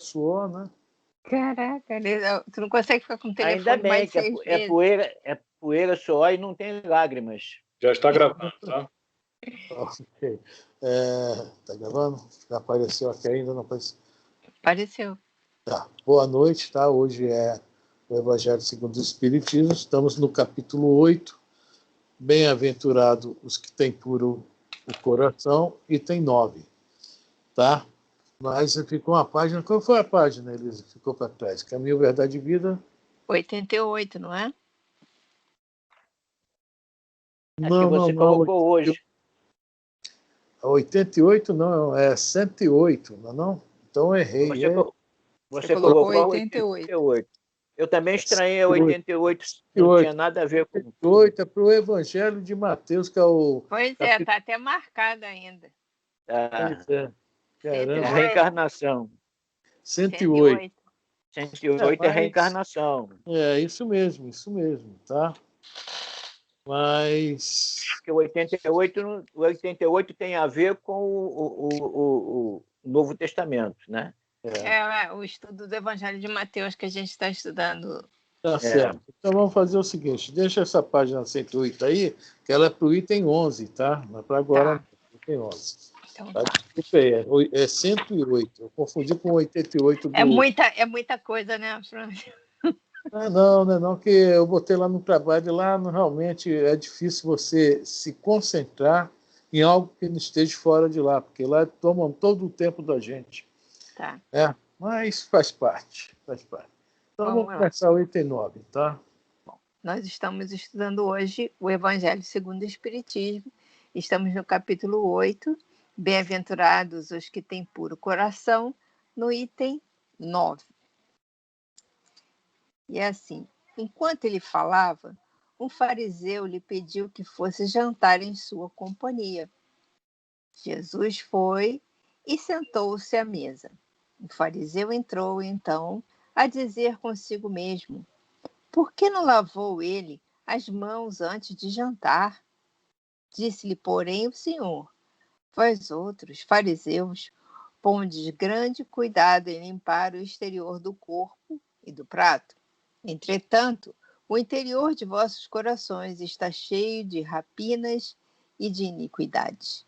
suor, né? Caraca, tu não consegue ficar com o telefone Ainda bem mais que 6 é vezes. poeira só e não tem lágrimas. Já está gravando, tá? Ok. Tá gravando? Já apareceu aqui ainda? Não apareceu? Apareceu. Tá. Boa noite, tá? Hoje é o Evangelho segundo o Espiritismo. Estamos no capítulo 8. Bem-aventurado os que têm puro o coração, item 9. Tá? Mas ficou uma página. Qual foi a página, Elisa? Ficou para trás. Caminho, Verdade e Vida. 88, não é? Acho que você colocou hoje. 88 não, é 108, não é não? Então eu errei. Você colocou 88. Eu também estranhei 88, não tinha nada a ver com... 88 é para o Evangelho de Mateus, que é o... Pois é, está até marcado ainda. Pois é. É a reencarnação. 108. 108 é a reencarnação. É, isso mesmo, tá? Mas... Porque o 88 tem a ver com o Novo Testamento, né? É o estudo do Evangelho de Mateus que a gente está estudando. Tá certo. Então vamos fazer o seguinte, deixa essa página 108 aí, que ela é para o item 11, tá? Não é para agora, tá. Item 11. Então, tá? Desculpa aí, é 108. Eu confundi com 88 do... É muita coisa, né, Fran? Não, que eu botei lá no trabalho e lá realmente é difícil você se concentrar em algo que não esteja fora de lá, porque lá tomam todo o tempo da gente. Tá. Mas faz parte. Então vamos começar o item 9, tá? Bom, nós estamos estudando hoje o Evangelho segundo o Espiritismo. Estamos no capítulo 8, Bem-aventurados os que têm puro coração, no item 9. E é assim, enquanto ele falava, um fariseu lhe pediu que fosse jantar em sua companhia. Jesus foi e sentou-se à mesa. O fariseu entrou, então, a dizer consigo mesmo: por que não lavou ele as mãos antes de jantar? Disse-lhe, porém, o Senhor: vós outros, fariseus, pondes grande cuidado em limpar o exterior do corpo e do prato. Entretanto, o interior de vossos corações está cheio de rapinas e de iniquidades.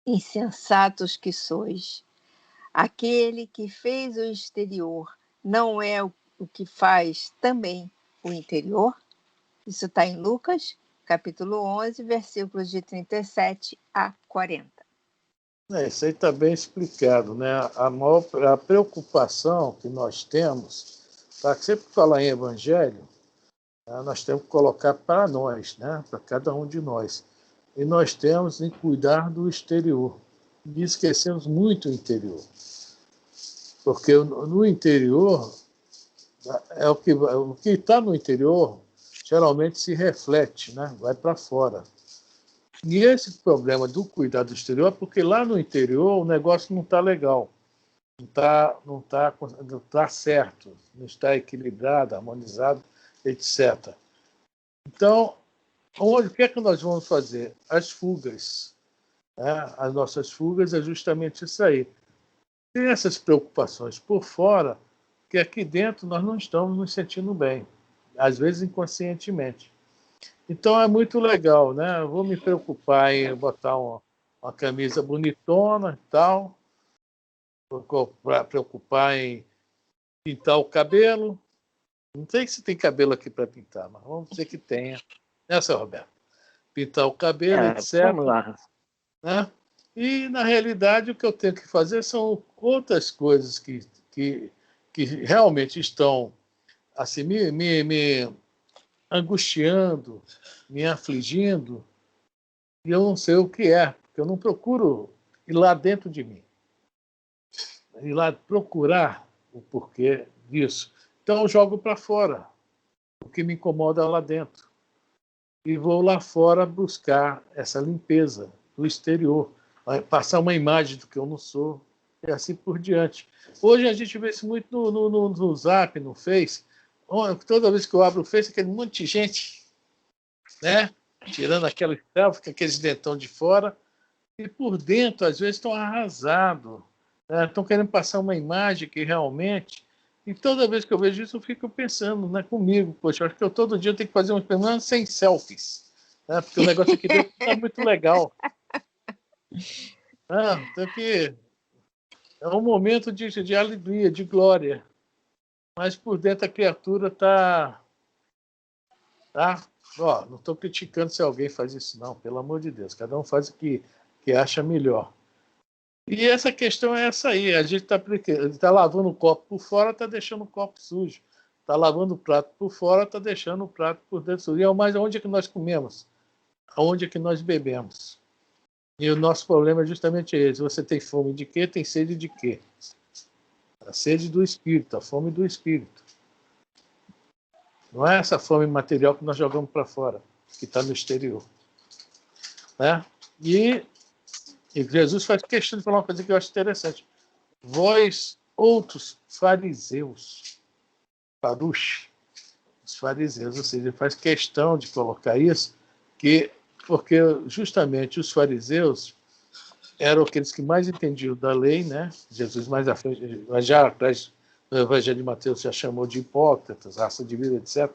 Insensatos que sois! Aquele que fez o exterior não é o que faz também o interior? Isso está em Lucas, capítulo 11, versículos de 37 a 40. Isso aí está bem explicado, né? A preocupação que nós temos, para sempre falar em evangelho, nós temos que colocar para nós, né? Para cada um de nós. E nós temos em cuidar do exterior. E esquecemos muito o interior. Porque no interior, o que está no interior geralmente se reflete, né? Vai para fora. E esse problema do cuidado do exterior é porque lá no interior o negócio não está legal, não tá certo, não está equilibrado, harmonizado, etc. Então, o que é que nós vamos fazer? As fugas. Né? As nossas fugas é justamente isso aí. Tem essas preocupações por fora, que aqui dentro nós não estamos nos sentindo bem, às vezes inconscientemente. Então é muito legal, né? Eu vou me preocupar em botar uma camisa bonitona e tal, vou preocupar em pintar o cabelo. Não sei se tem cabelo aqui para pintar, mas vamos dizer que tenha. Né, seu Roberto? Pintar o cabelo, etc. Vamos lá. Né? E, na realidade, o que eu tenho que fazer são outras coisas que realmente estão assim, me angustiando, me afligindo, e eu não sei o que é, porque eu não procuro ir lá dentro de mim, ir lá procurar o porquê disso. Então eu jogo para fora o que me incomoda lá dentro e vou lá fora buscar essa limpeza do exterior, passar uma imagem do que eu não sou e assim por diante. Hoje a gente vê isso muito no Zap, no Face. Toda vez que eu abro o Face, aquele monte de gente, né? Tirando aquela selfie, aqueles dentão de fora, e por dentro, às vezes, estão arrasados. Estão querendo passar uma imagem que realmente... E toda vez que eu vejo isso, eu fico pensando, né, comigo, poxa, acho que eu todo dia tenho que fazer um experimento sem selfies, né, porque o negócio aqui dentro está muito legal. Então que é um momento de alegria, de glória, mas por dentro a criatura está... Ó, não estou criticando se alguém faz isso, não, pelo amor de Deus, cada um faz o que acha melhor. E essa questão é essa aí, a gente está lavando o copo por fora, está deixando o copo sujo. Está lavando o prato por fora, está deixando o prato por dentro sujo. E mais onde é que nós comemos? Aonde é que nós bebemos? E o nosso problema é justamente esse. Você tem fome de quê? Tem sede de quê? A sede do Espírito, a fome do Espírito. Não é essa fome material que nós jogamos para fora, que está no exterior. Né? E Jesus faz questão de falar uma coisa que eu acho interessante. Vós, outros fariseus, farush, os fariseus, ou seja, ele faz questão de colocar isso, porque justamente os fariseus eram aqueles que mais entendiam da lei, né? Jesus mais à frente, já atrás no Evangelho de Mateus já chamou de hipócritas, raça de vida, etc.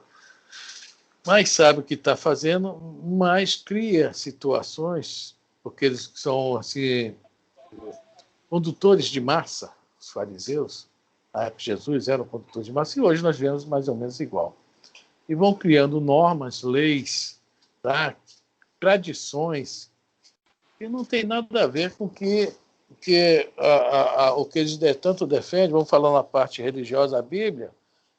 Mas sabe o que está fazendo, mas cria situações, porque eles são assim, condutores de massa, os fariseus, na época de Jesus eram condutores de massa, e hoje nós vemos mais ou menos igual. E vão criando normas, leis, tá? Tradições, que não tem nada a ver com o que eles tanto defendem, vamos falar na parte religiosa da Bíblia,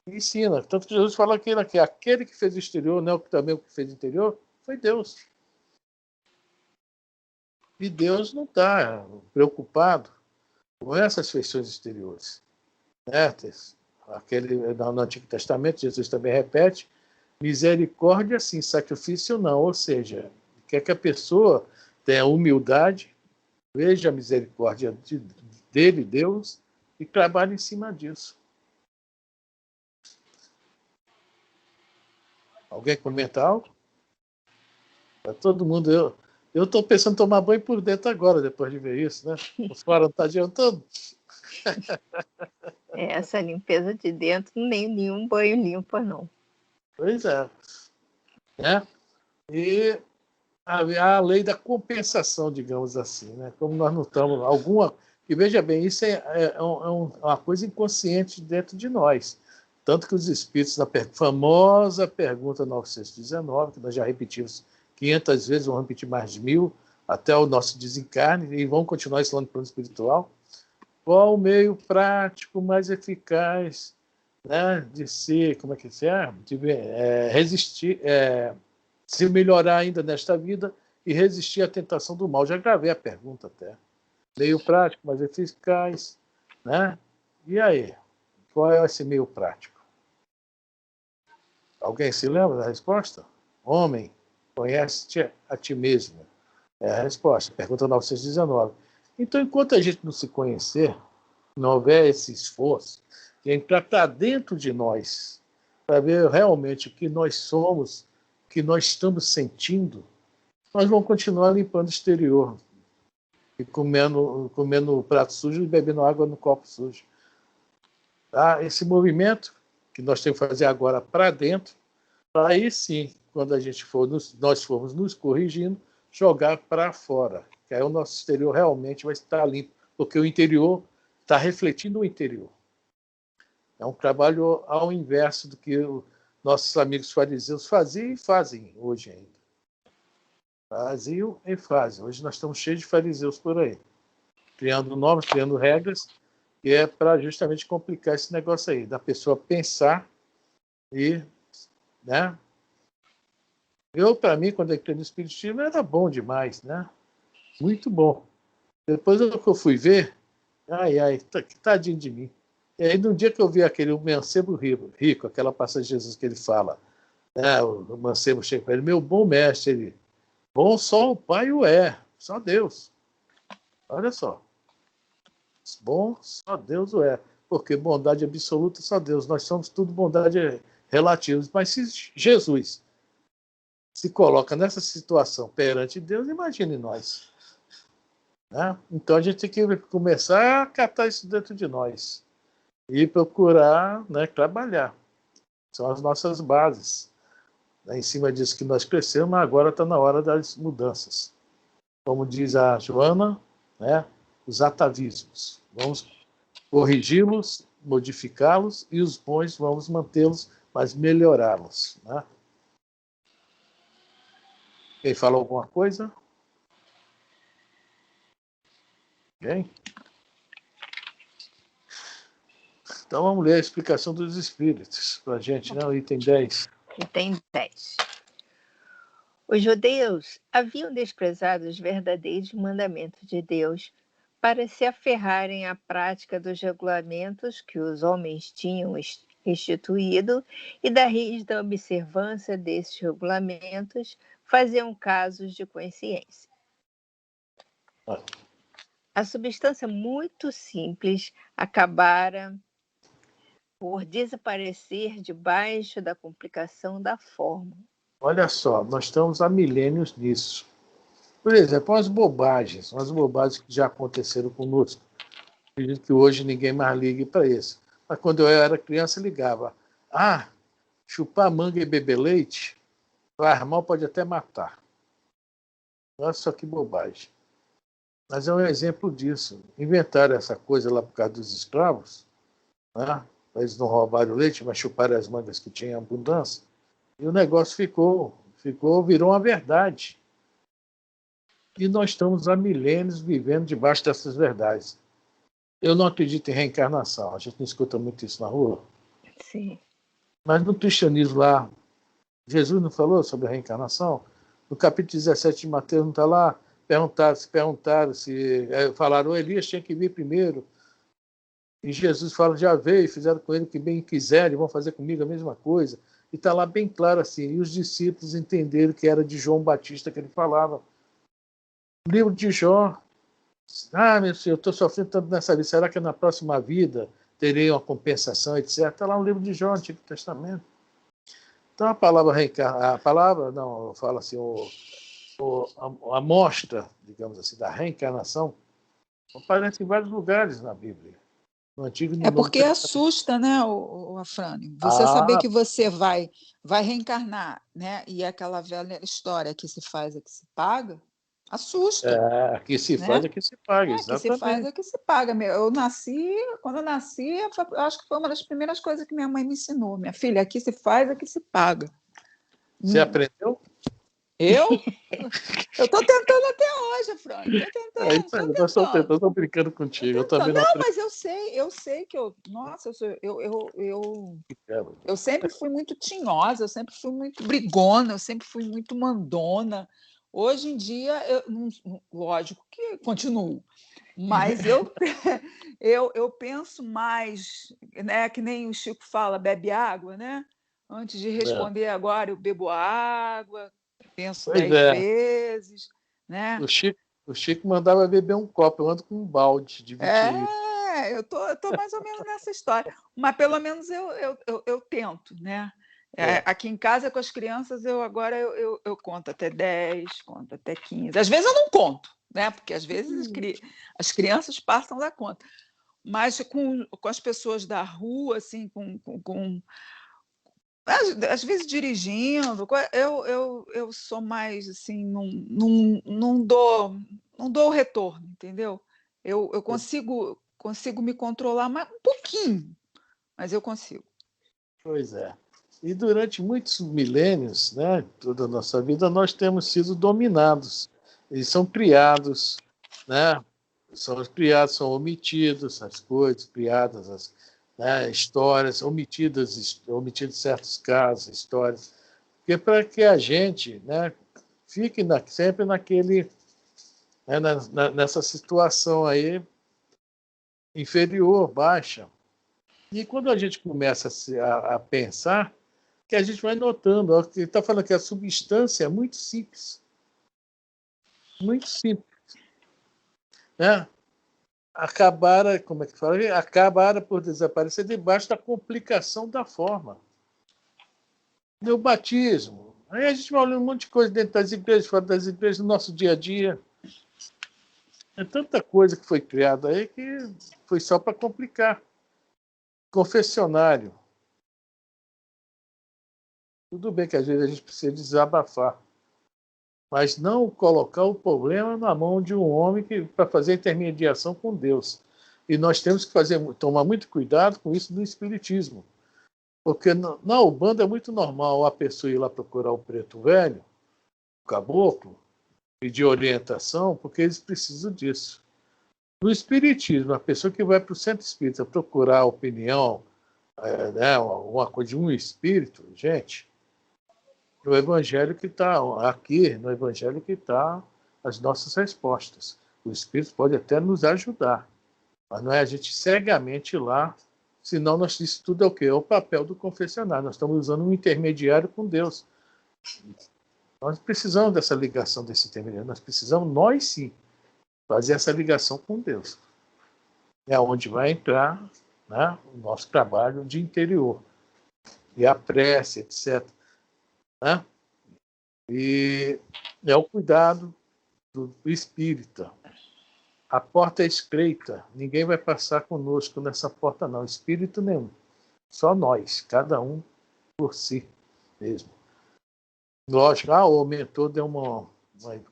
ensina. Tanto que Jesus fala que aquele que fez o exterior, não é também o que fez o interior, foi Deus. E Deus não está preocupado com essas feições exteriores. No Antigo Testamento, Jesus também repete, misericórdia sim, sacrifício não. Ou seja, quer que a pessoa tenha humildade, veja a misericórdia dele, Deus, e trabalhe em cima disso. Alguém comenta algo? Para todo mundo, eu estou pensando em tomar banho por dentro agora, depois de ver isso, né? O fora não está adiantando. Essa limpeza de dentro, nem nenhum banho limpa, não. Pois é. E a lei da compensação, digamos assim, né? Como nós não estamos... E veja bem, isso é uma coisa inconsciente dentro de nós. Tanto que os espíritos, na famosa pergunta 919, que nós já repetimos 500 vezes, vamos repetir mais de 1000, até o nosso desencarne, e vamos continuar isso lá no plano espiritual. Qual o meio prático mais eficaz, né, de se, como é que é? De resistir, se melhorar ainda nesta vida e resistir à tentação do mal? Já gravei a pergunta até. Meio prático mais eficaz, né? E aí? Qual é esse meio prático? Alguém se lembra da resposta? Homem, conhece-te a ti mesmo. É a resposta. Pergunta 919. Então, enquanto a gente não se conhecer, não houver esse esforço de entrar para dentro de nós, para ver realmente o que nós somos, o que nós estamos sentindo, nós vamos continuar limpando o exterior e comendo o prato sujo e bebendo água no copo sujo. Tá? Esse movimento que nós temos que fazer agora para dentro, para aí sim, quando nós formos nos corrigindo, jogar para fora, que aí o nosso exterior realmente vai estar limpo, porque o interior está refletindo o interior. É um trabalho ao inverso do que nossos amigos fariseus faziam e fazem hoje ainda. Faziam e fazem. Hoje nós estamos cheios de fariseus por aí, criando normas, criando regras, que é para justamente complicar esse negócio aí, da pessoa pensar e... né? Para mim, quando eu entrei no Espiritismo, era bom demais, né? Muito bom. Depois que eu fui ver, tadinho de mim. E aí, no dia que eu vi o mancebo rico, aquela passagem de Jesus que ele fala, né, o mancebo chega para ele, meu bom mestre, ele, bom só o Pai o é, só Deus. Olha só. Bom só Deus o é. Porque bondade absoluta só Deus. Nós somos tudo bondade relativa. Mas se Jesus se coloca nessa situação perante Deus, imagine nós. né? Então a gente tem que começar a catar isso dentro de nós e procurar, né, trabalhar. São as nossas bases. Em cima disso que nós crescemos, mas agora está na hora das mudanças. Como diz a Joana, né, os atavismos. Vamos corrigi-los, modificá-los, e os bons vamos mantê-los, mas melhorá-los. Né? Quem falou alguma coisa? Ninguém? Então vamos ler a explicação dos espíritos para a gente, né? O item 10. Item 10. Os judeus haviam desprezado os verdadeiros mandamentos de Deus para se aferrarem à prática dos regulamentos que os homens tinham instituído, e da rígida observância desses regulamentos faziam casos de consciência. A substância muito simples acabara por desaparecer debaixo da complicação da forma. Olha só, nós estamos há milênios nisso. Por exemplo, umas bobagens que já aconteceram conosco. Acredito que hoje ninguém mais ligue para isso. Mas quando eu era criança, ligava. Ah, chupar manga e beber leite faz mal, pode até matar. Olha só que bobagem. Mas é um exemplo disso. Inventaram essa coisa lá por causa dos escravos, né? Eles não roubaram o leite, mas chuparam as mangas que tinham abundância. E o negócio virou uma verdade. E nós estamos há milênios vivendo debaixo dessas verdades. Eu não acredito em reencarnação. A gente não escuta muito isso na rua. Sim. Mas no cristianismo lá, Jesus não falou sobre a reencarnação? No capítulo 17 de Mateus não está lá? Falaram, Elias tinha que vir primeiro. E Jesus fala, já veio, fizeram com ele o que bem quiserem, vão fazer comigo a mesma coisa. E está lá bem claro assim. E os discípulos entenderam que era de João Batista que ele falava. O livro de Jó. Ah, meu Senhor, eu estou sofrendo tanto nessa vida. Será que na próxima vida terei uma compensação, etc. Está lá no livro de Jó, Antigo Testamento. Então a palavra, não, eu falo assim, a amostra, digamos assim, da reencarnação aparece em vários lugares na Bíblia. No Antigo e no É Novo porque Testamento. assusta, né, o Afrânio? Você saber que você vai reencarnar, né? E aquela velha história que se faz é que se paga, assusta. Aqui se né? faz, aqui se paga, que se faz exatamente. é que se paga. Quando eu nasci, acho que foi uma das primeiras coisas que minha mãe me ensinou. Minha filha, aqui se faz, aqui se paga. Você aprendeu? Eu? Eu estou tentando até hoje, Afrânio. Estou brincando contigo. Eu também não Não, mas eu sei que nossa, eu sempre fui muito tinhosa, eu sempre fui muito brigona, eu sempre fui muito mandona. Hoje em dia, lógico que continuo, mas eu penso mais, né, que nem o Chico fala, bebe água, né? Antes de responder agora, eu bebo água, penso 10 vezes, né? O Chico mandava beber um copo, eu ando com um balde de 20 litros. Eu tô mais ou menos nessa história, mas pelo menos eu tento, né? Aqui em casa com as crianças eu conto até 10, conto até 15. Às vezes eu não conto, né? Porque às vezes as crianças passam da conta. Mas com as pessoas da rua, assim, às vezes dirigindo, eu sou mais assim, não dou o retorno, entendeu? Eu consigo me controlar mais um pouquinho, mas eu consigo. Pois é. E durante muitos milênios, né, toda a nossa vida, nós temos sido dominados. Eles são criados, né? São criados, são omitidos as coisas, criadas as histórias, omitidos certos casos, histórias, porque para que a gente, né, fique sempre naquele, né, nessa situação aí inferior, baixa. E quando a gente começa a pensar, que a gente vai notando, ó, que ele está falando que a substância é muito simples. Muito simples. Né? Acabaram por desaparecer debaixo da complicação da forma. O batismo. Aí a gente vai olhando um monte de coisa dentro das igrejas, fora das igrejas, no nosso dia a dia. É tanta coisa que foi criada aí que foi só para complicar. Confessionário. Tudo bem que às vezes a gente precisa desabafar, mas não colocar o problema na mão de um homem para fazer intermediação com Deus. E nós temos que tomar muito cuidado com isso no espiritismo. Porque na Umbanda é muito normal a pessoa ir lá procurar o preto velho, o caboclo, pedir orientação, porque eles precisam disso. No espiritismo, a pessoa que vai para o centro espírita procurar a opinião, né, uma coisa de um espírito, gente, no evangelho que está aqui, no evangelho que está as nossas respostas. O espírito pode até nos ajudar, mas não é a gente cegamente ir lá, senão isso tudo é o quê? É o papel do confessionário. Nós estamos usando um intermediário com Deus. Nós precisamos dessa ligação desse intermediário. Nós precisamos, nós sim, fazer essa ligação com Deus. É onde vai entrar, né, o nosso trabalho de interior. E a prece, etc. Né? E é o cuidado do espírita. A porta é estreita, ninguém vai passar conosco nessa porta, não. Espírito nenhum. Só nós, cada um por si mesmo. Lógico, o mentor deu um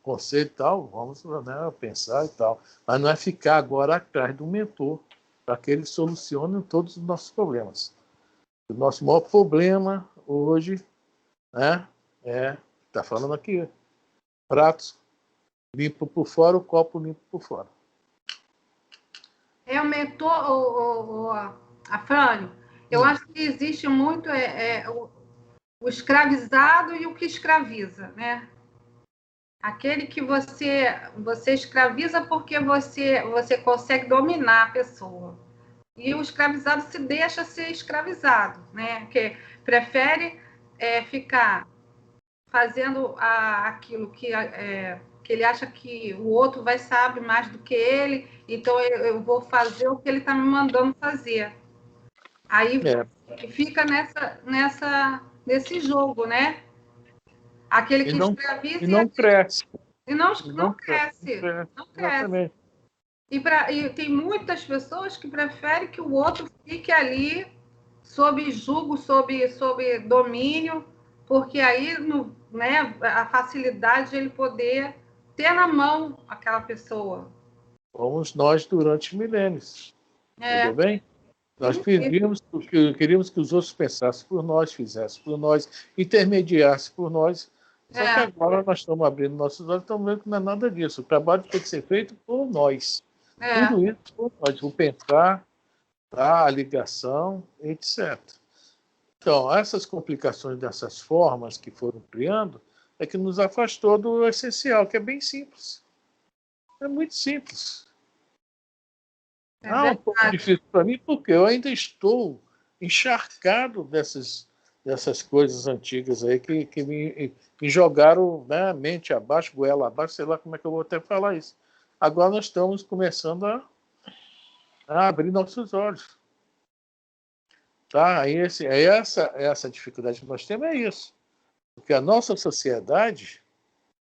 conselho e tal, vamos, né, pensar e tal. Mas não é ficar agora atrás do mentor para que ele solucione todos os nossos problemas. O nosso maior problema hoje, né, está falando aqui, pratos limpo por fora, o copo limpo por fora. O mentor, Afrânio, eu acho que existe muito o escravizado e o que escraviza, né? Aquele que você escraviza porque você consegue dominar a pessoa. E o escravizado se deixa ser escravizado, né? Que prefere ficar fazendo aquilo que ele acha que o outro vai saber mais do que ele, então eu vou fazer o que ele está me mandando fazer. Aí fica nesse jogo, né? Aquele que escraviza e não cresce. E não cresce. Exatamente. E tem muitas pessoas que preferem que o outro fique ali sob julgo, sob domínio, porque aí, né, a facilidade de ele poder ter na mão aquela pessoa. Fomos nós durante milênios. Tudo bem? Nós queríamos que os outros pensassem por nós, fizessem por nós, intermediassem por nós. Só que agora nós estamos abrindo nossos olhos e estamos vendo que não é nada disso. O trabalho tem que ser feito por nós. Tudo isso por nós. O pensar, a ligação, etc. Então, essas complicações dessas formas que foram criando é que nos afastou do essencial, que é bem simples. É muito simples. Um pouco difícil para mim, porque eu ainda estou encharcado dessas coisas antigas aí que me jogaram, né, mente abaixo, goela abaixo, sei lá como é que eu vou até falar isso. Agora nós estamos começando a abrir nossos olhos. Tá? Aí essa dificuldade que nós temos é isso. Porque a nossa sociedade,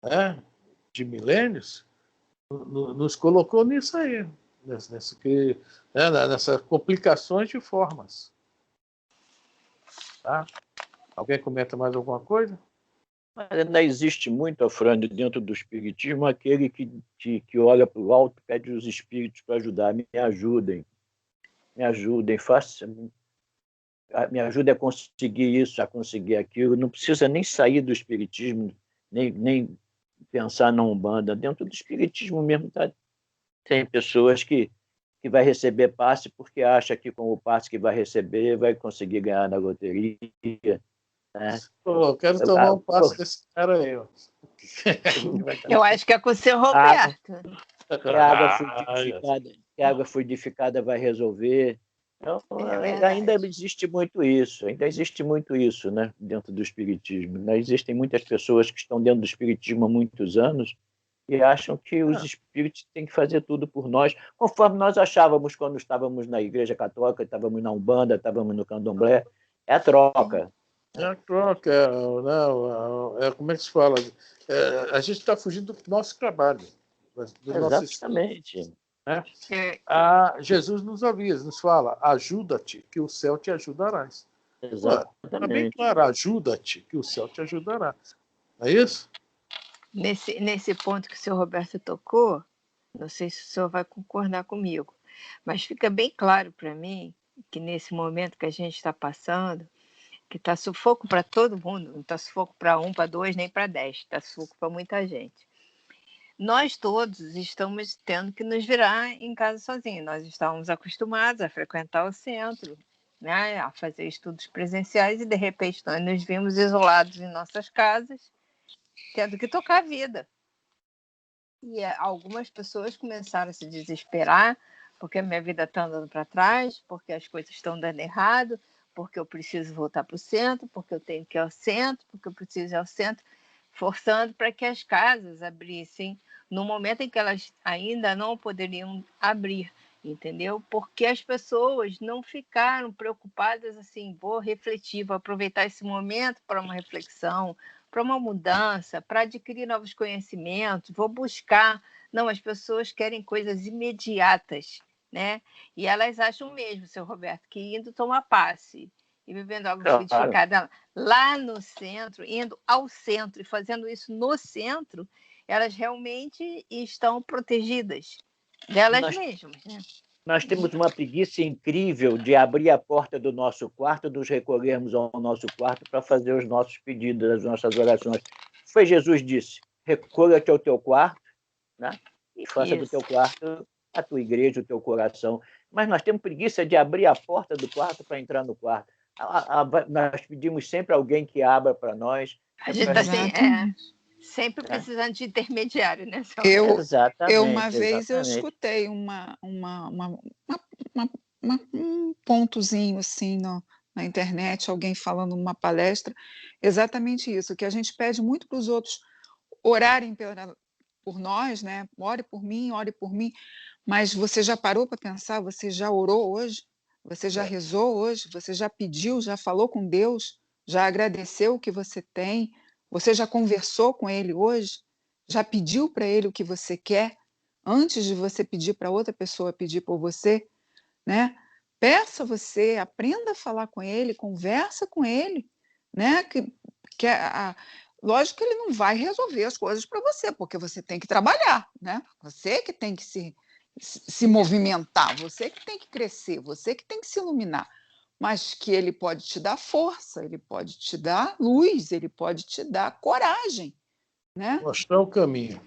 né, de milênios nos colocou nisso aí. Nessas complicações de formas. Tá? Alguém comenta mais alguma coisa? Mas ainda existe muito, Afrânio, dentro do espiritismo, aquele que olha para o alto e pede os espíritos para ajudar. Me ajudem, me ajudem a conseguir isso, a conseguir aquilo. Não precisa nem sair do espiritismo, nem pensar na Umbanda. Dentro do espiritismo mesmo tem pessoas que vai receber passe porque acha que com o passe que vai receber vai conseguir ganhar na loteria. Né? Eu quero tomar um passe desse cara aí. Eu acho que é com o seu Roberto. Que a água fluidificada vai resolver. Então, ainda existe muito isso, né, dentro do espiritismo. Né? Existem muitas pessoas que estão dentro do espiritismo há muitos anos e acham que os espíritos têm que fazer tudo por nós, conforme nós achávamos quando estávamos na Igreja Católica, estávamos na Umbanda, estávamos no Candomblé. É a troca. É a troca, como é que se fala? A gente está fugindo do nosso trabalho. do nosso esforço. Exatamente. Né? É, Jesus nos avisa, nos fala, ajuda-te, que o céu te ajudará. Está bem Exatamente. claro, ajuda-te, que o céu te ajudará. Não é isso? nesse ponto que o senhor Roberto tocou, não sei se o senhor vai concordar comigo, mas fica bem claro para mim que nesse momento que a gente está passando, que está sufoco para todo mundo, não está sufoco para um, para dois, nem para 10, está sufoco para muita gente. Nós todos estamos tendo que nos virar em casa sozinhos. Nós estávamos acostumados a frequentar o centro, né, a fazer estudos presenciais, e de repente nós nos vimos isolados em nossas casas, tendo que tocar a vida. E algumas pessoas começaram a se desesperar, porque a minha vida está andando para trás, porque as coisas estão dando errado, porque eu preciso voltar para o centro, porque eu tenho que ir ao centro, porque eu preciso ir ao centro, forçando para que as casas abrissem no momento em que elas ainda não poderiam abrir, entendeu? Porque as pessoas não ficaram preocupadas assim, vou refletir, vou aproveitar esse momento para uma reflexão, para uma mudança, para adquirir novos conhecimentos, vou buscar. Não, as pessoas querem coisas imediatas, né? E elas acham mesmo, seu Roberto, que indo tomar passe e bebendo água fluidificada lá no centro, indo ao centro e fazendo isso no centro, elas realmente estão protegidas delas mesmas, né? Nós temos uma preguiça incrível de abrir a porta do nosso quarto, nos recolhermos ao nosso quarto para fazer os nossos pedidos, as nossas orações. Foi Jesus disse, recolha-te ao teu quarto, né? E faça do teu quarto a tua igreja, o teu coração. Mas nós temos preguiça de abrir a porta do quarto para entrar no quarto. Nós pedimos sempre alguém que abra para nós. A gente está sempre precisando de intermediário, né? Eu uma vez eu escutei um pontozinho assim na internet, alguém falando numa palestra, exatamente isso, que a gente pede muito para os outros orarem por nós, né? Ore por mim, mas você já parou para pensar, você já orou hoje? Você já rezou hoje? Você já pediu, já falou com Deus? Já agradeceu o que você tem? Você já conversou com Ele hoje? Já pediu para Ele o que você quer? Antes de você pedir para outra pessoa pedir por você, né? Peça você, aprenda a falar com Ele, conversa com Ele, né? Lógico que Ele não vai resolver as coisas para você, porque você tem que trabalhar, né? Você que tem que se movimentar, você que tem que crescer, você que tem que se iluminar, mas que Ele pode te dar força, Ele pode te dar luz, Ele pode te dar coragem, né? Mostrar o caminho.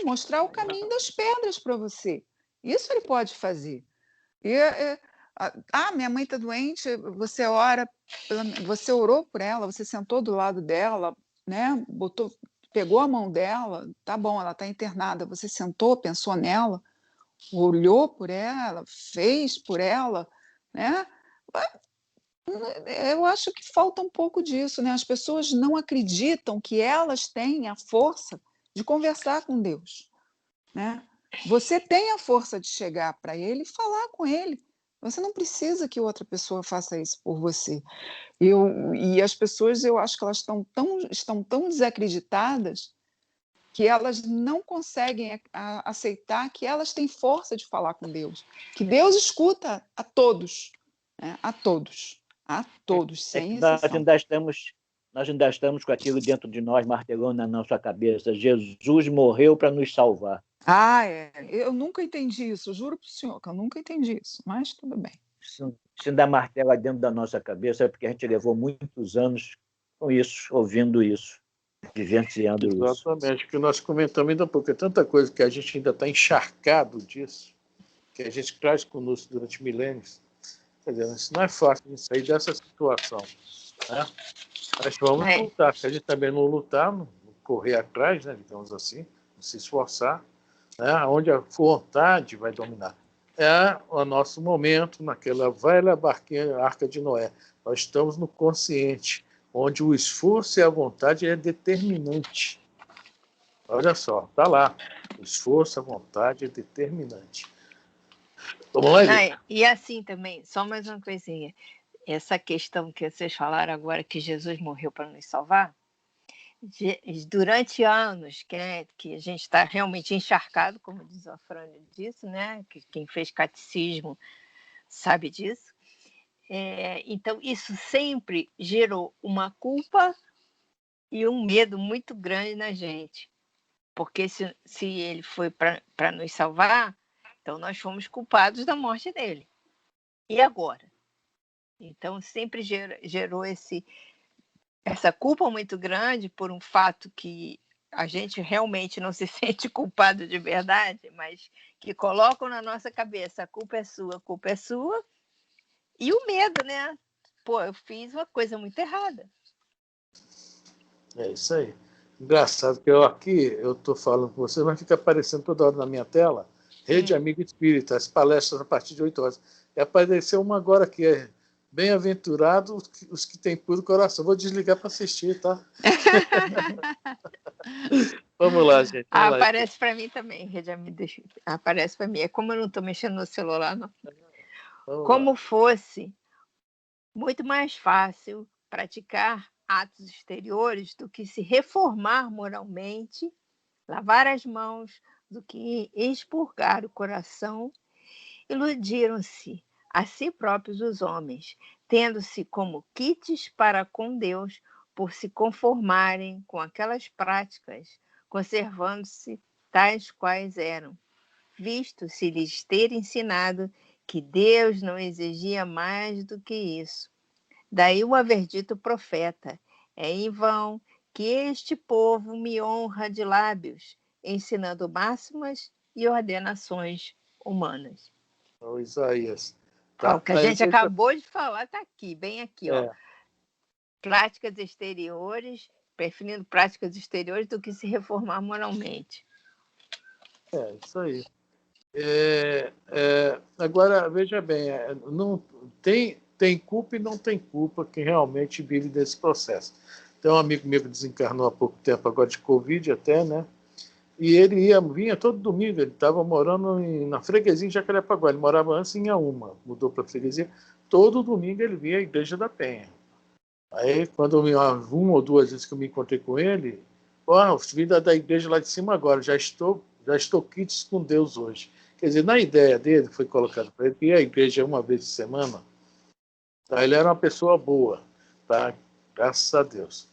Mostrar o caminho das pedras para você. Isso Ele pode fazer. Minha mãe está doente, você ora, você orou por ela, você sentou do lado dela, né? Pegou a mão dela, tá bom, ela está internada, você sentou, pensou nela, olhou por ela, fez por ela, né? Eu acho que falta um pouco disso, né? As pessoas não acreditam que elas têm a força de conversar com Deus, né? Você tem a força de chegar para Ele e falar com Ele. Você não precisa que outra pessoa faça isso por você. E as pessoas, eu acho que elas estão tão desacreditadas que elas não conseguem aceitar que elas têm força de falar com Deus. Que Deus escuta a todos, né? A todos, sem exceção. Nós ainda estamos com aquilo dentro de nós, martelando na nossa cabeça. Jesus morreu para nos salvar. Eu nunca entendi isso, juro para o senhor que eu nunca entendi isso, mas tudo bem. Se ainda martela dentro da nossa cabeça, é porque a gente levou muitos anos com isso, ouvindo isso, vivenciando isso. Exatamente, que nós comentamos ainda porque tanta coisa que a gente ainda está encharcado disso, que a gente traz conosco durante milênios. Quer dizer, isso não é fácil de sair dessa situação, né? Mas vamos lutar. Se a gente também não lutar, não correr atrás, né, digamos assim, não se esforçar, né, onde a vontade vai dominar. É o nosso momento naquela velha barquinha, Arca de Noé. Nós estamos no consciente, onde o esforço e a vontade é determinante. Olha só, está lá. O esforço, a vontade é determinante. Vamos lá, Lívia. E assim também, só mais uma coisinha. Essa questão que vocês falaram agora, que Jesus morreu para nos salvar, durante anos, que a gente está realmente encharcado, como diz o Afrânio disso, né? Que quem fez catecismo sabe disso. Então, isso sempre gerou uma culpa e um medo muito grande na gente. Porque se ele foi para nos salvar, então nós fomos culpados da morte dele. E agora? Então, sempre gerou essa culpa muito grande por um fato que a gente realmente não se sente culpado de verdade, mas que colocam na nossa cabeça: a culpa é sua, e o medo, né? Pô, eu fiz uma coisa muito errada. É isso aí. Engraçado que eu estou falando com vocês, mas fica aparecendo toda hora na minha tela Rede Amigo Espírita, as palestras a partir de 8 horas. E apareceu uma agora que é bem-aventurados os que têm puro coração. Vou desligar para assistir, tá? Vamos lá, gente. Aparece para mim também, Rede Amigo Espírita. Aparece para mim. É como eu não estou mexendo no celular, não. Como fosse muito mais fácil praticar atos exteriores do que se reformar moralmente, lavar as mãos, do que expurgar o coração. Iludiram-se a si próprios os homens, tendo-se como quites para com Deus, por se conformarem com aquelas práticas, conservando-se tais quais eram, visto se lhes ter ensinado que Deus não exigia mais do que isso. Daí o haver dito profeta: é em vão que este povo me honra de lábios, ensinando máximas e ordenações humanas. O Isaías. Tá. O que a gente acabou de falar está aqui, bem aqui. Ó. Práticas exteriores, preferindo práticas exteriores do que se reformar moralmente. Isso aí. Agora, veja bem, não tem culpa e não tem culpa quem realmente vive desse processo. Tem um amigo meu que desencarnou há pouco tempo, agora de Covid até, né? E ele vinha todo domingo, ele estava morando na freguesia em Jacarepaguá, ele morava antes em Auma, mudou para a freguesia, todo domingo ele vinha à Igreja da Penha. Aí, quando uma ou duas vezes que eu me encontrei com ele, vida da igreja lá de cima agora, já estou quites com Deus hoje. Quer dizer, na ideia dele, foi colocado para ele que ia à igreja uma vez por semana, tá? Ele era uma pessoa boa, tá? Graças a Deus.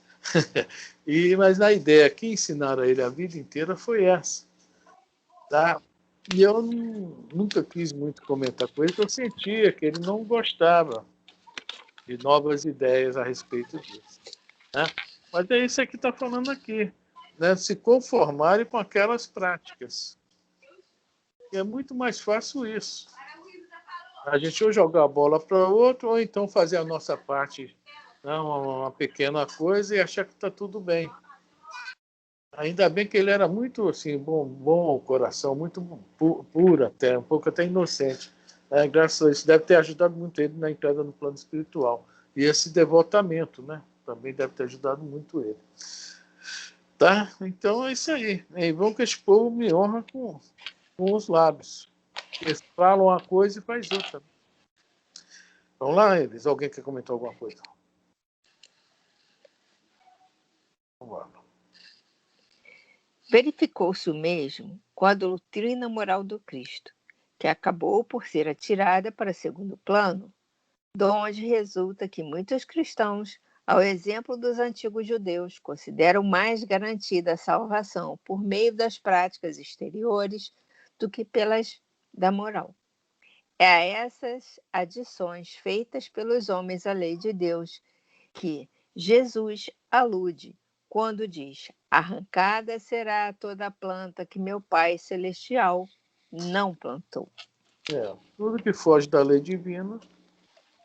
Mas na ideia que ensinaram a ele a vida inteira foi essa. Tá? E eu nunca quis muito comentar com ele, porque eu sentia que ele não gostava de novas ideias a respeito disso. Né? Mas é isso que está falando aqui. Né? Se conformarem com aquelas práticas. E é muito mais fácil isso. A gente ou jogar a bola para o outro, ou então fazer a nossa parte, né? Uma pequena coisa, e achar que está tudo bem. Ainda bem que ele era muito assim, bom coração, muito puro até, um pouco até inocente. Graças a isso, deve ter ajudado muito ele na entrada no plano espiritual. E esse devotamento, né? Também deve ter ajudado muito ele. Tá? Então é isso aí. É bom que esse povo me honra com os lábios. Eles falam uma coisa e faz outra. Vamos lá, eles. Alguém quer comentar alguma coisa? Vamos lá. Verificou-se o mesmo com a doutrina moral do Cristo, que acabou por ser atirada para segundo plano, de onde resulta que muitos cristãos, ao exemplo dos antigos judeus, consideram mais garantida a salvação por meio das práticas exteriores do que pelas da moral. É a essas adições feitas pelos homens à lei de Deus que Jesus alude quando diz: arrancada será toda a planta que meu Pai Celestial não plantou. Tudo que foge da lei divina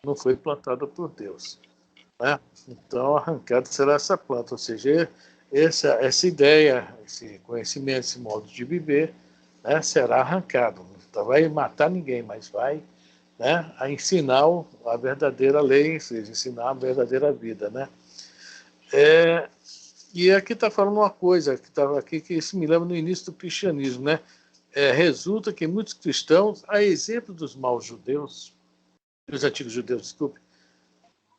não foi plantado por Deus. Né? Então, arrancada será essa planta, ou seja, essa ideia, esse conhecimento, esse modo de viver, né, será arrancado. Não vai matar ninguém, mas vai, né, a ensinar a verdadeira lei, ou seja, ensinar a verdadeira vida. Né? E aqui está falando uma coisa que estava aqui, que isso me lembra no início do cristianismo. Né? Resulta que muitos cristãos, a exemplo dos maus judeus, dos antigos judeus, desculpe,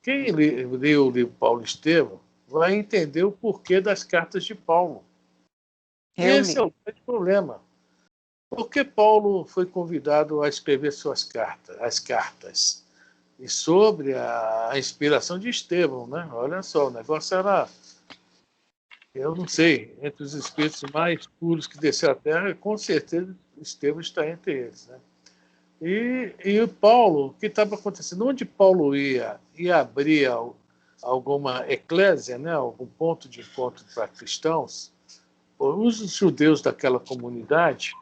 quem leu o livro Paulo Estevão, vai entender o porquê das cartas de Paulo. Esse é o grande problema. Por que Paulo foi convidado a escrever as cartas? E sobre a inspiração de Estevão, né? Olha só, o negócio era, eu não sei, entre os espíritos mais puros que desceram à Terra, com certeza Estevão está entre eles, né? E o Paulo, o que estava acontecendo? Onde Paulo ia abrir alguma eclésia, né? Algum ponto de encontro para cristãos, os judeus daquela comunidade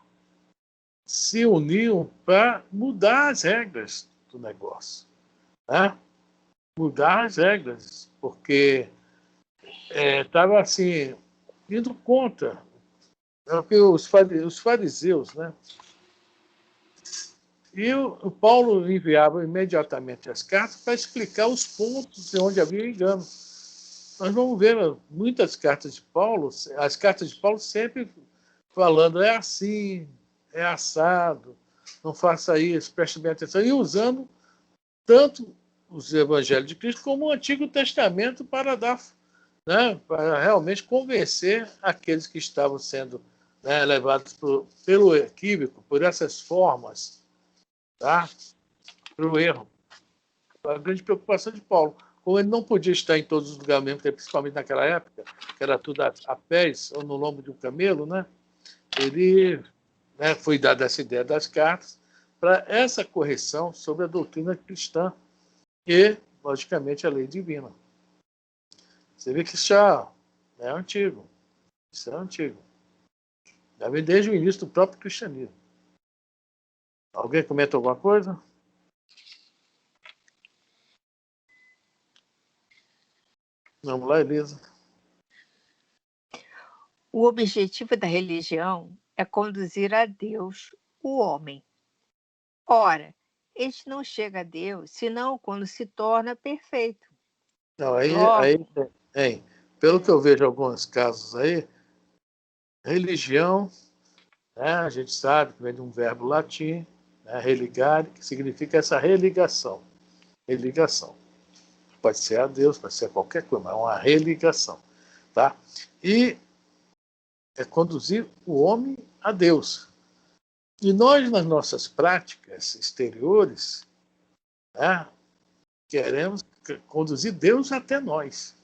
se uniam para mudar as regras do negócio, né? Mudar as regras, porque estava assim, indo contra. Porque os fariseus, né? E o Paulo enviava imediatamente as cartas para explicar os pontos de onde havia engano. Nós vamos ver muitas cartas de Paulo, as cartas de Paulo sempre falando, é assim, é assado, não faça isso, preste bem atenção, e usando tanto os evangelhos de Cristo como o Antigo Testamento para dar, né, para realmente convencer aqueles que estavam sendo, né, levados pelo equívoco, por essas formas, tá, para o erro. A grande preocupação de Paulo. Como ele não podia estar em todos os lugares mesmo, principalmente naquela época, que era tudo a pés ou no lombo de um camelo, né, ele, né, foi dada essa ideia das cartas para essa correção sobre a doutrina cristã e, logicamente, a lei divina. Você vê que isso já é antigo. Isso é antigo. Já vem desde o início do próprio cristianismo. Alguém comenta alguma coisa? Vamos lá, Elisa. O objetivo da religião é conduzir a Deus o homem. Ora, este não chega a Deus senão quando se torna perfeito. Não, aí, Logo, pelo que eu vejo em alguns casos aí, religião, né, a gente sabe que vem de um verbo latim, né, religare, que significa essa religação. Religação. Pode ser a Deus, pode ser a qualquer coisa, mas é uma religação. Tá? E é conduzir o homem a Deus. E nós, nas nossas práticas exteriores, né, queremos conduzir Deus até nós.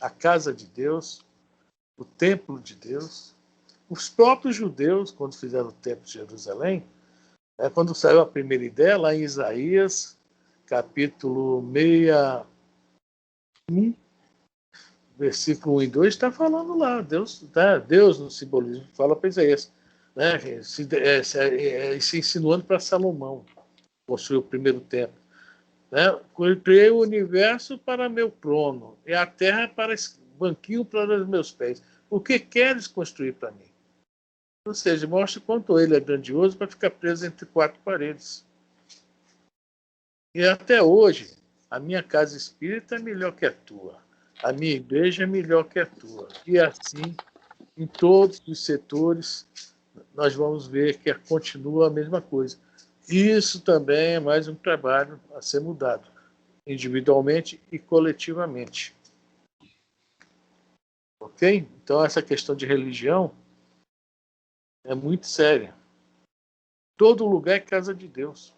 A casa de Deus, o templo de Deus. Os próprios judeus, quando fizeram o templo de Jerusalém, quando saiu a primeira ideia, lá em Isaías, capítulo 61, versículo 1 e 2, está falando lá, Deus no simbolismo, fala para Isaías, né, se insinuando para Salomão, construir o primeiro templo. Né? Criei o universo para meu trono, e a terra para banquinho para os meus pés. O que queres construir para mim? Ou seja, mostra quanto ele é grandioso para ficar preso entre quatro paredes. E até hoje, a minha casa espírita é melhor que a tua. A minha igreja é melhor que a tua. E assim, em todos os setores, nós vamos ver que continua a mesma coisa. Isso também é mais um trabalho a ser mudado, individualmente e coletivamente. Ok? Então, essa questão de religião é muito séria. Todo lugar é casa de Deus.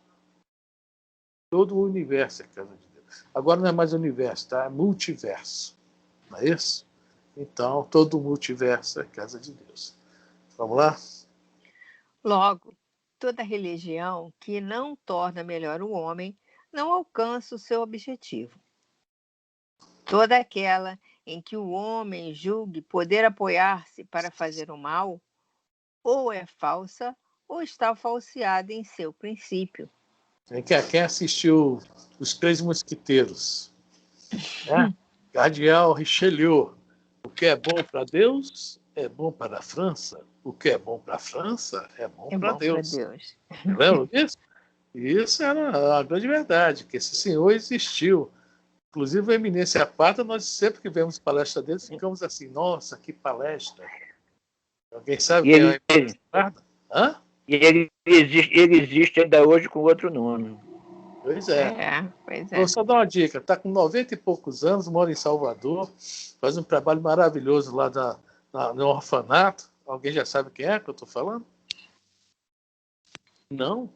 Todo o universo é casa de Deus. Agora não é mais universo, tá? É multiverso. Não é isso? Então, todo o multiverso é casa de Deus. Vamos lá? logo, toda religião que não torna melhor o homem não alcança o seu objetivo. Toda aquela em que o homem julgue poder apoiar-se para fazer o mal, ou é falsa ou está falseada em seu princípio. Quem assistiu Os Três Mosquiteiros? Né? Cardeal Richelieu. O que é bom para Deus é bom para a França. O que é bom para a França é bom para Deus. Lembra disso? Isso era a grande verdade, que esse senhor existiu. Inclusive, a Eminência Pata, nós sempre que vemos palestra dele, ficamos assim, nossa, que palestra. Alguém sabe quem é a Eminência Pata? E ele existe ainda hoje com outro nome. Pois é. Pois é. Vou só dar uma dica. Está com 90 e poucos anos, mora em Salvador, faz um trabalho maravilhoso lá no orfanato. Alguém já sabe quem é que eu estou falando? Não?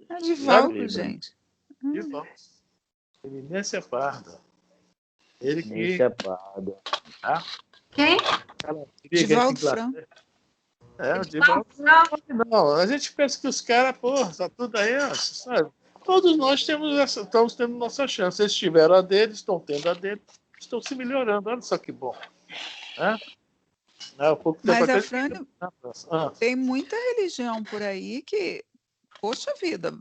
É Divaldo, gente. Divaldo. Eminência Parda. Ele que... Eminência Parda. Ah, Quem? Divaldo Franco. O Divaldo. Não, a gente pensa que os caras, tá tudo aí, sabe? Todos nós estamos tendo nossa chance. Eles tiveram a deles, estão tendo a deles, estão se melhorando. Olha só que bom. Mas, Afrânio, tem muita religião por aí que, poxa vida,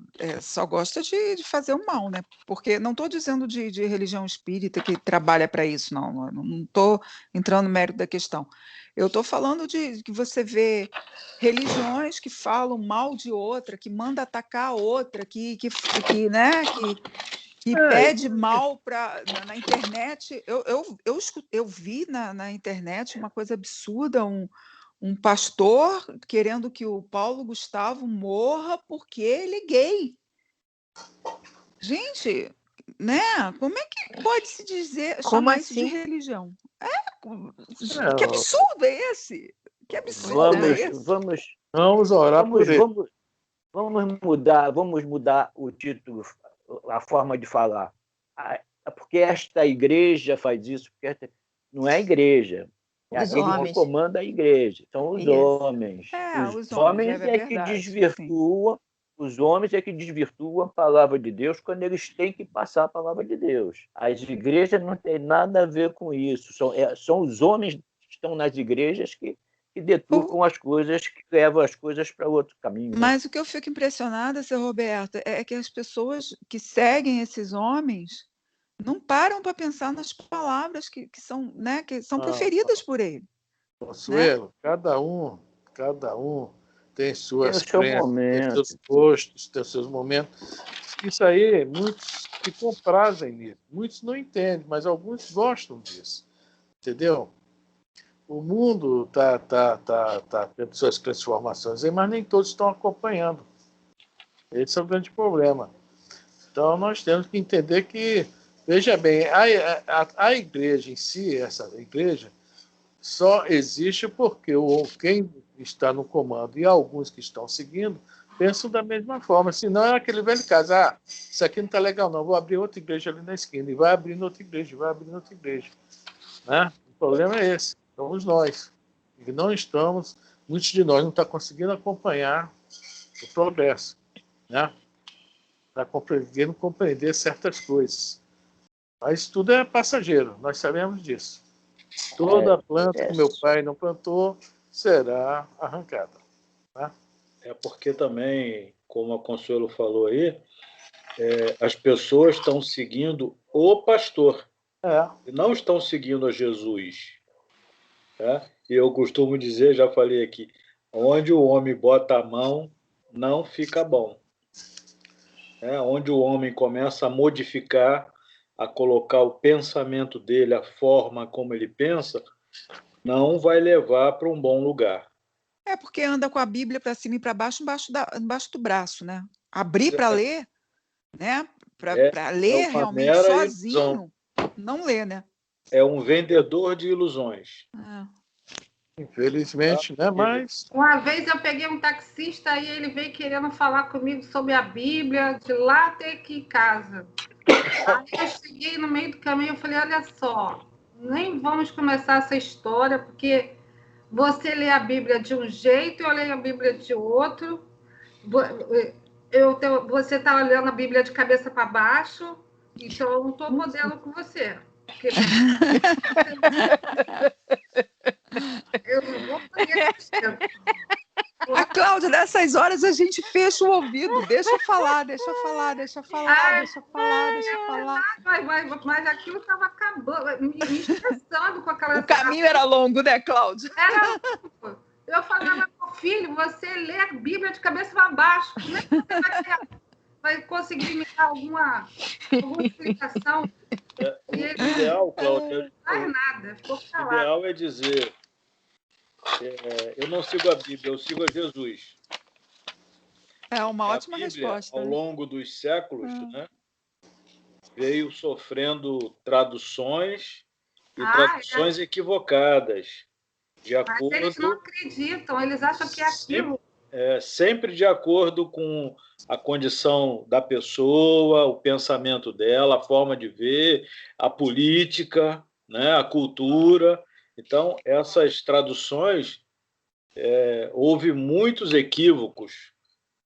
só gosta de fazer o mal, né? Porque não estou dizendo de religião espírita que trabalha para isso, não estou entrando no mérito da questão. Eu estou falando de que você vê religiões que falam mal de outra, que manda atacar a outra, que pede mal na internet. Eu vi na internet uma coisa absurda, um pastor querendo que o Paulo Gustavo morra porque ele é gay. Gente, né? Como é que pode se dizer, chamar isso de religião? Que absurdo é esse? Que absurdo é esse? Vamos orar por ele. Vamos mudar o título, a forma de falar. Porque esta igreja faz isso, porque não é a igreja. Quem comanda a igreja. São os homens. Os homens que desvirtuam. Os homens é que desvirtuam a palavra de Deus quando eles têm que passar a palavra de Deus. As igrejas não têm nada a ver com isso. São os homens que estão nas igrejas que deturpam as coisas, que levam as coisas para outro caminho. Mas o que eu fico impressionada, seu Roberto, é que as pessoas que seguem esses homens não param para pensar nas palavras que são proferidas por ele. Consuelo, né? Cada um tem suas crenças, tem seus gostos, tem seus momentos. Isso aí, muitos se comprazem nisso. Muitos não entendem, mas alguns gostam disso. Entendeu? O mundo está tendo suas transformações, mas nem todos estão acompanhando. Esse é o grande problema. Então, nós temos que entender que, veja bem, a igreja em si, essa igreja, só existe porque quem está no comando e alguns que estão seguindo pensam da mesma forma. Senão é aquele velho caso, isso aqui não está legal não, vou abrir outra igreja ali na esquina, e vai abrindo outra igreja, Né? O problema é esse, somos nós. E não estamos, muitos de nós não estão conseguindo acompanhar o progresso, né? Para conseguindo compreender certas coisas. Mas tudo é passageiro, nós sabemos disso. Toda planta que meu pai não plantou será arrancada. Né? É porque também, como a Consuelo falou aí, as pessoas estão seguindo o pastor. E não estão seguindo a Jesus. Tá? E eu costumo dizer, já falei aqui, onde o homem bota a mão, não fica bom. Onde o homem começa a modificar, a colocar o pensamento dele, a forma como ele pensa, não vai levar para um bom lugar. Porque anda com a Bíblia para cima e para baixo, embaixo do braço, né? Abrir para ler, né? Para ler realmente sozinho, não lê, né? É um vendedor de ilusões. Infelizmente, né? Mas... Uma vez eu peguei um taxista e ele veio querendo falar comigo sobre a Bíblia, de lá até aqui em casa. Aí eu cheguei no meio do caminho e falei, olha só, nem vamos começar essa história, porque você lê a Bíblia de um jeito, eu leio a Bíblia de outro. Você está olhando a Bíblia de cabeça para baixo, então eu não estou podendo com você. Porque... eu não vou poder com A Cláudia, nessas horas a gente fecha o ouvido, deixa eu falar. Mas aquilo estava acabando, me estressando com aquela... O caminho era longo, né, Cláudia? Era longo. Eu falava, meu filho, você lê a Bíblia de cabeça para baixo, como é que você vai conseguir me dar alguma explicação? O ideal, Cláudia, ficou calado. O ideal é dizer... eu não sigo a Bíblia, eu sigo a Jesus. É uma ótima Bíblia, resposta. ao longo dos séculos, né, veio sofrendo traduções e traduções equivocadas. Mas eles não acreditam, eles acham que é aquilo. Sempre de acordo com a condição da pessoa, o pensamento dela, a forma de ver, a política, né, a cultura. Então, essas traduções, houve muitos equívocos,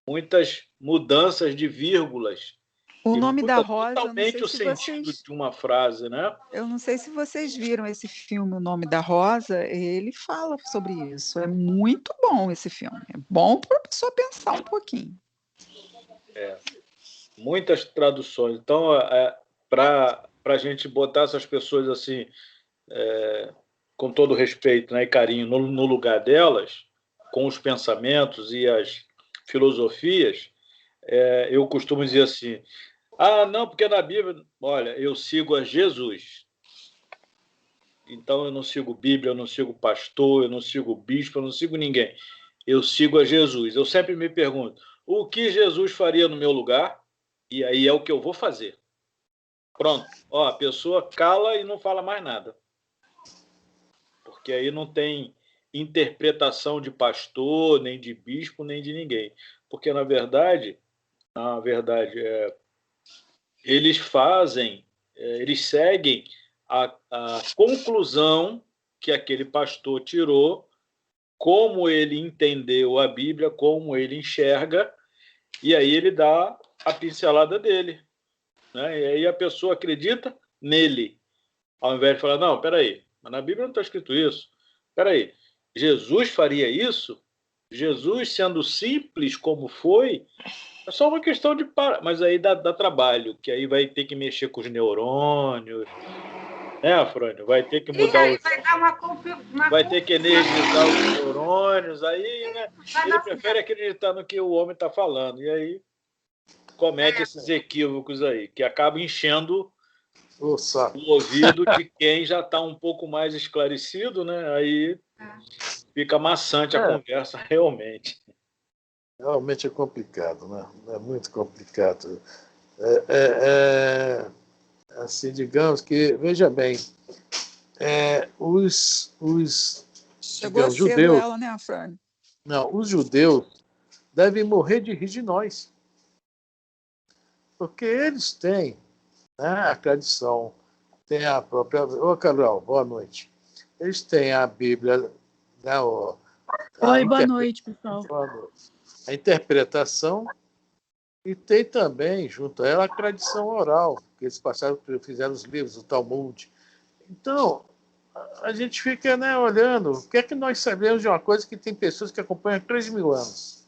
muitas mudanças de vírgulas. O E Nome da muda Rosa, totalmente o sentido de uma frase, né? Eu não sei se vocês viram esse filme, O Nome da Rosa, ele fala sobre isso. É muito bom esse filme. É bom para a pessoa pensar um pouquinho. Muitas traduções. Então, para a gente botar essas pessoas assim, com todo respeito, né, e carinho, no lugar delas, com os pensamentos e as filosofias, eu costumo dizer assim: não, porque na Bíblia, olha, eu sigo a Jesus. Então eu não sigo Bíblia, eu não sigo pastor, eu não sigo bispo, eu não sigo ninguém. Eu sigo a Jesus. Eu sempre me pergunto: o que Jesus faria no meu lugar? E aí é o que eu vou fazer. Pronto. A pessoa cala e não fala mais nada. Porque aí não tem interpretação de pastor, nem de bispo, nem de ninguém. Porque, na verdade, eles eles seguem a conclusão que aquele pastor tirou, como ele entendeu a Bíblia, como ele enxerga, e aí ele dá a pincelada dele. Né? E aí a pessoa acredita nele, ao invés de falar: não, peraí, mas na Bíblia não está escrito isso. Peraí, Jesus faria isso? Jesus, sendo simples como foi, é só uma questão de... Mas aí dá trabalho, que aí vai ter que mexer com os neurônios, né, Afrânio? Vai ter que mudar aí vai dar vai ter que energizar os neurônios, aí, né? Ele prefere acreditar no que o homem está falando, e aí comete esses equívocos aí, que acaba enchendo o ouvido de quem já está um pouco mais esclarecido, né? Aí fica maçante a conversa, realmente. Realmente é complicado, né? É muito complicado. Assim, digamos que, veja bem, Chegou digamos, cedo judeus, ela, né, Afrânio? não, os judeus devem morrer de rir de nós, porque eles têm, né, a tradição, têm a própria... Ô, Carol, boa noite. Eles têm a Bíblia, né, Oi, boa noite, pessoal. Boa noite. A interpretação, e tem também, junto a ela, a tradição oral, que eles fizeram os livros, o Talmud. Então, a gente fica, né, olhando, o que é que nós sabemos de uma coisa que tem pessoas que acompanham há 3.000 anos?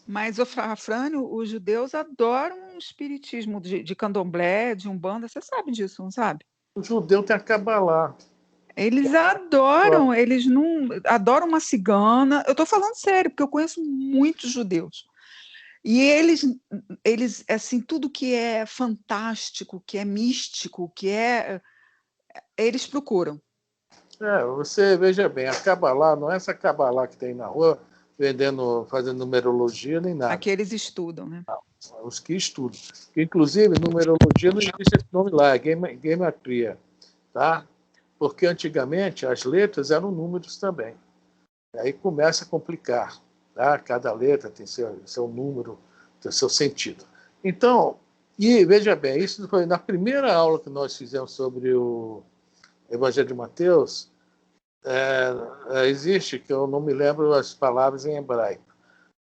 Mas, Afrânio, os judeus adoram o espiritismo de candomblé, de umbanda, você sabe disso, não sabe? O judeu tem a Cabalá. Eles adoram, eles não adoram uma cigana. Eu estou falando sério, porque eu conheço muitos judeus. E eles assim, tudo que é fantástico, que é místico, eles procuram. Você veja bem, a Cabalá não é essa Cabalá que tem na rua fazendo numerologia nem nada. Aqueles estudam, né? Não, os que estudam. Inclusive, numerologia não existe esse nome lá, é gematria, tá? Porque antigamente as letras eram números também. Aí começa a complicar, tá? Cada letra tem seu número, tem seu sentido. Então, e veja bem, isso foi na primeira aula que nós fizemos sobre o Evangelho de Mateus, existe, que eu não me lembro as palavras em hebraico.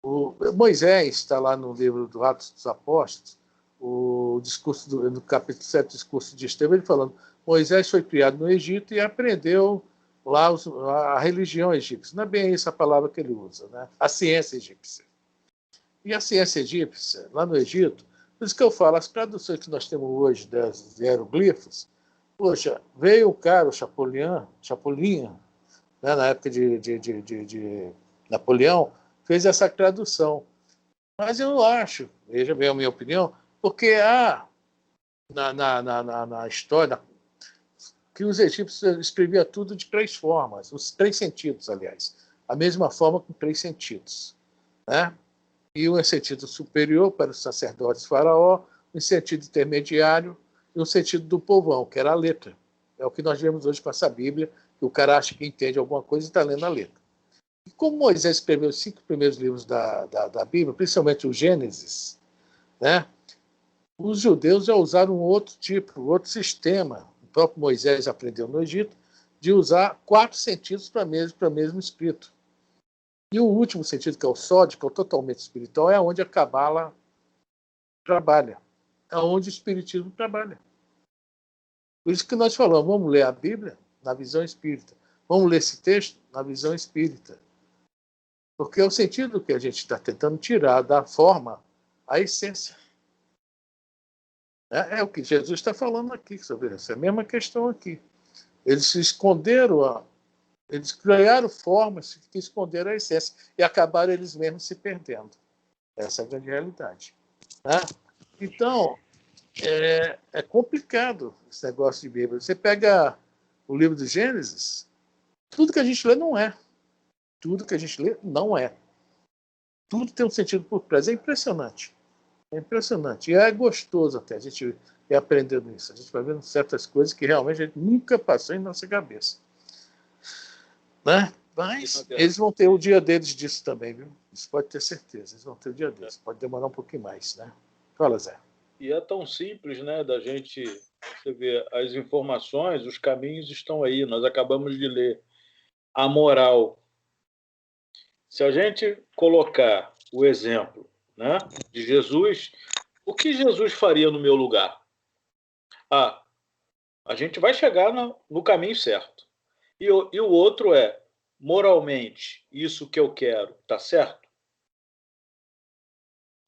O Moisés está lá no livro do Atos dos Apóstolos, o discurso no capítulo 7, discurso de Estevão, ele falando: Moisés foi criado no Egito e aprendeu lá a religião egípcia. Não é bem essa a palavra que ele usa, né? A ciência egípcia. E a ciência egípcia, lá no Egito, por isso que eu falo, as traduções que nós temos hoje das hieroglifos, poxa, veio o cara, o Chapolin, né, na época de Napoleão, fez essa tradução. Mas eu acho, veja bem a minha opinião, porque há na história que os egípcios escreviam tudo de 3 formas, os 3 sentidos, aliás. A mesma forma com 3 sentidos. Né? e um sentido superior para os sacerdotes faraó, um sentido intermediário e um sentido do povão, que era a letra. É o que nós vemos hoje com essa Bíblia, que o cara acha que entende alguma coisa e está lendo a letra. E como Moisés escreveu os 5 primeiros livros da Bíblia, principalmente o Gênesis, né, os judeus já usaram um outro tipo, outro sistema. O próprio Moisés aprendeu no Egito de usar 4 sentidos para o mesmo escrito. E o último sentido, que é o sódico, que é o totalmente espiritual, é onde a Cabala trabalha. É onde o espiritismo trabalha. Por isso que nós falamos, vamos ler a Bíblia na visão espírita. Vamos ler esse texto na visão espírita. Porque é o sentido que a gente está tentando tirar da forma a essência. É o que Jesus está falando aqui sobre essa mesma questão aqui. Eles se esconderam, eles criaram formas que esconderam a essência e acabaram eles mesmos se perdendo. Essa é a grande realidade. Né? Então, é complicado esse negócio de Bíblia. Você pega o livro do Gênesis, tudo que a gente lê não é. Tudo que a gente lê não é. Tudo tem um sentido por trás. É impressionante. É impressionante. E é gostoso até a gente ir aprendendo isso. A gente vai vendo certas coisas que realmente a gente nunca passou em nossa cabeça. Né? Mas eles vão ter o dia deles disso também, viu? Isso pode ter certeza. Eles vão ter o dia deles. Pode demorar um pouquinho mais, né? Fala, Zé. E é tão simples, né, da gente, você vê, as informações, os caminhos estão aí. Nós acabamos de ler a moral. Se a gente colocar o exemplo, né, de Jesus, o que Jesus faria no meu lugar? A gente vai chegar no caminho certo. E o outro é, moralmente, isso que eu quero, tá certo?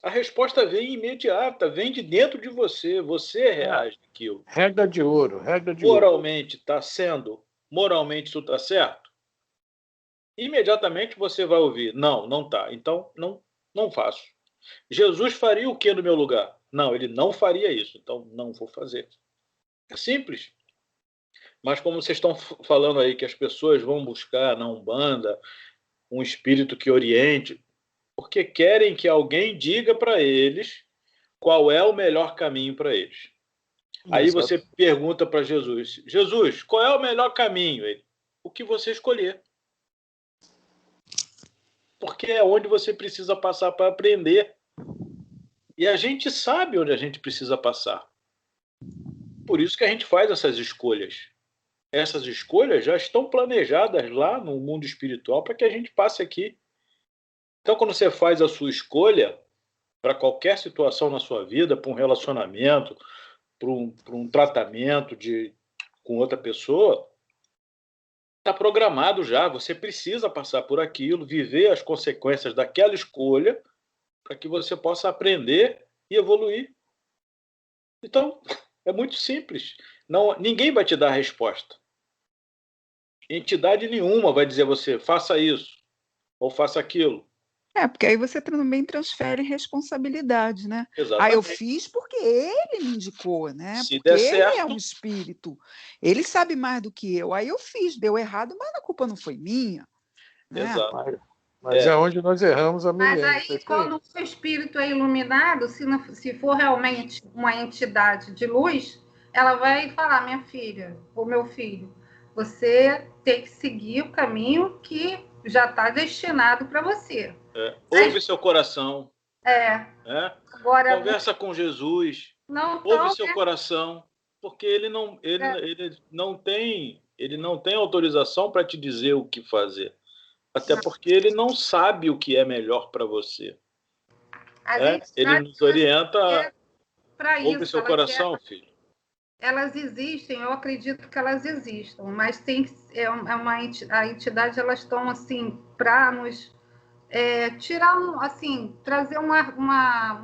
A resposta vem imediata, vem de dentro de você. Você reage àquilo. Regra de ouro, regra de moralmente está sendo, moralmente isso está certo? Imediatamente você vai ouvir, não está. Então, não faço. Jesus faria o que no meu lugar? Não, ele não faria isso, então não vou fazer. É simples. Mas como vocês estão falando aí que as pessoas vão buscar na Umbanda um espírito que oriente, porque querem que alguém diga para eles qual é o melhor caminho para eles. Aí você pergunta para Jesus, Jesus, qual é o melhor caminho? Ele, o que você escolher. Porque é onde você precisa passar para aprender. E a gente sabe onde a gente precisa passar. Por isso que a gente faz essas escolhas. Essas escolhas já estão planejadas lá no mundo espiritual para que a gente passe aqui. Então, quando você faz a sua escolha para qualquer situação na sua vida, para um relacionamento, para um tratamento com outra pessoa, está programado já. Você precisa passar por aquilo, viver as consequências daquela escolha para que você possa aprender e evoluir. Então, é muito simples. Ninguém vai te dar a resposta. Entidade nenhuma vai dizer a você, faça isso ou faça aquilo. Porque aí você também transfere responsabilidade, né? Exatamente. Eu fiz porque ele me indicou, né? Se porque der ele certo, é um espírito. Ele sabe mais do que eu. Aí eu fiz, deu errado, mas a culpa não foi minha. Né? Exato. Mas é onde nós erramos a milênio. Mas aí, quando o espírito é iluminado, se for realmente uma entidade de luz, ela vai falar, minha filha, ou meu filho, você tem que seguir o caminho que já está destinado para você. Ouve seu coração. Agora, conversa com Jesus. Ouve seu coração, porque ele não tem autorização para te dizer o que fazer. Até porque ele não sabe o que é melhor para você. Ele nos orienta. Ouve seu coração, filho. Elas existem, eu acredito que elas existam, mas a entidade, elas estão assim para nos tirar trazer um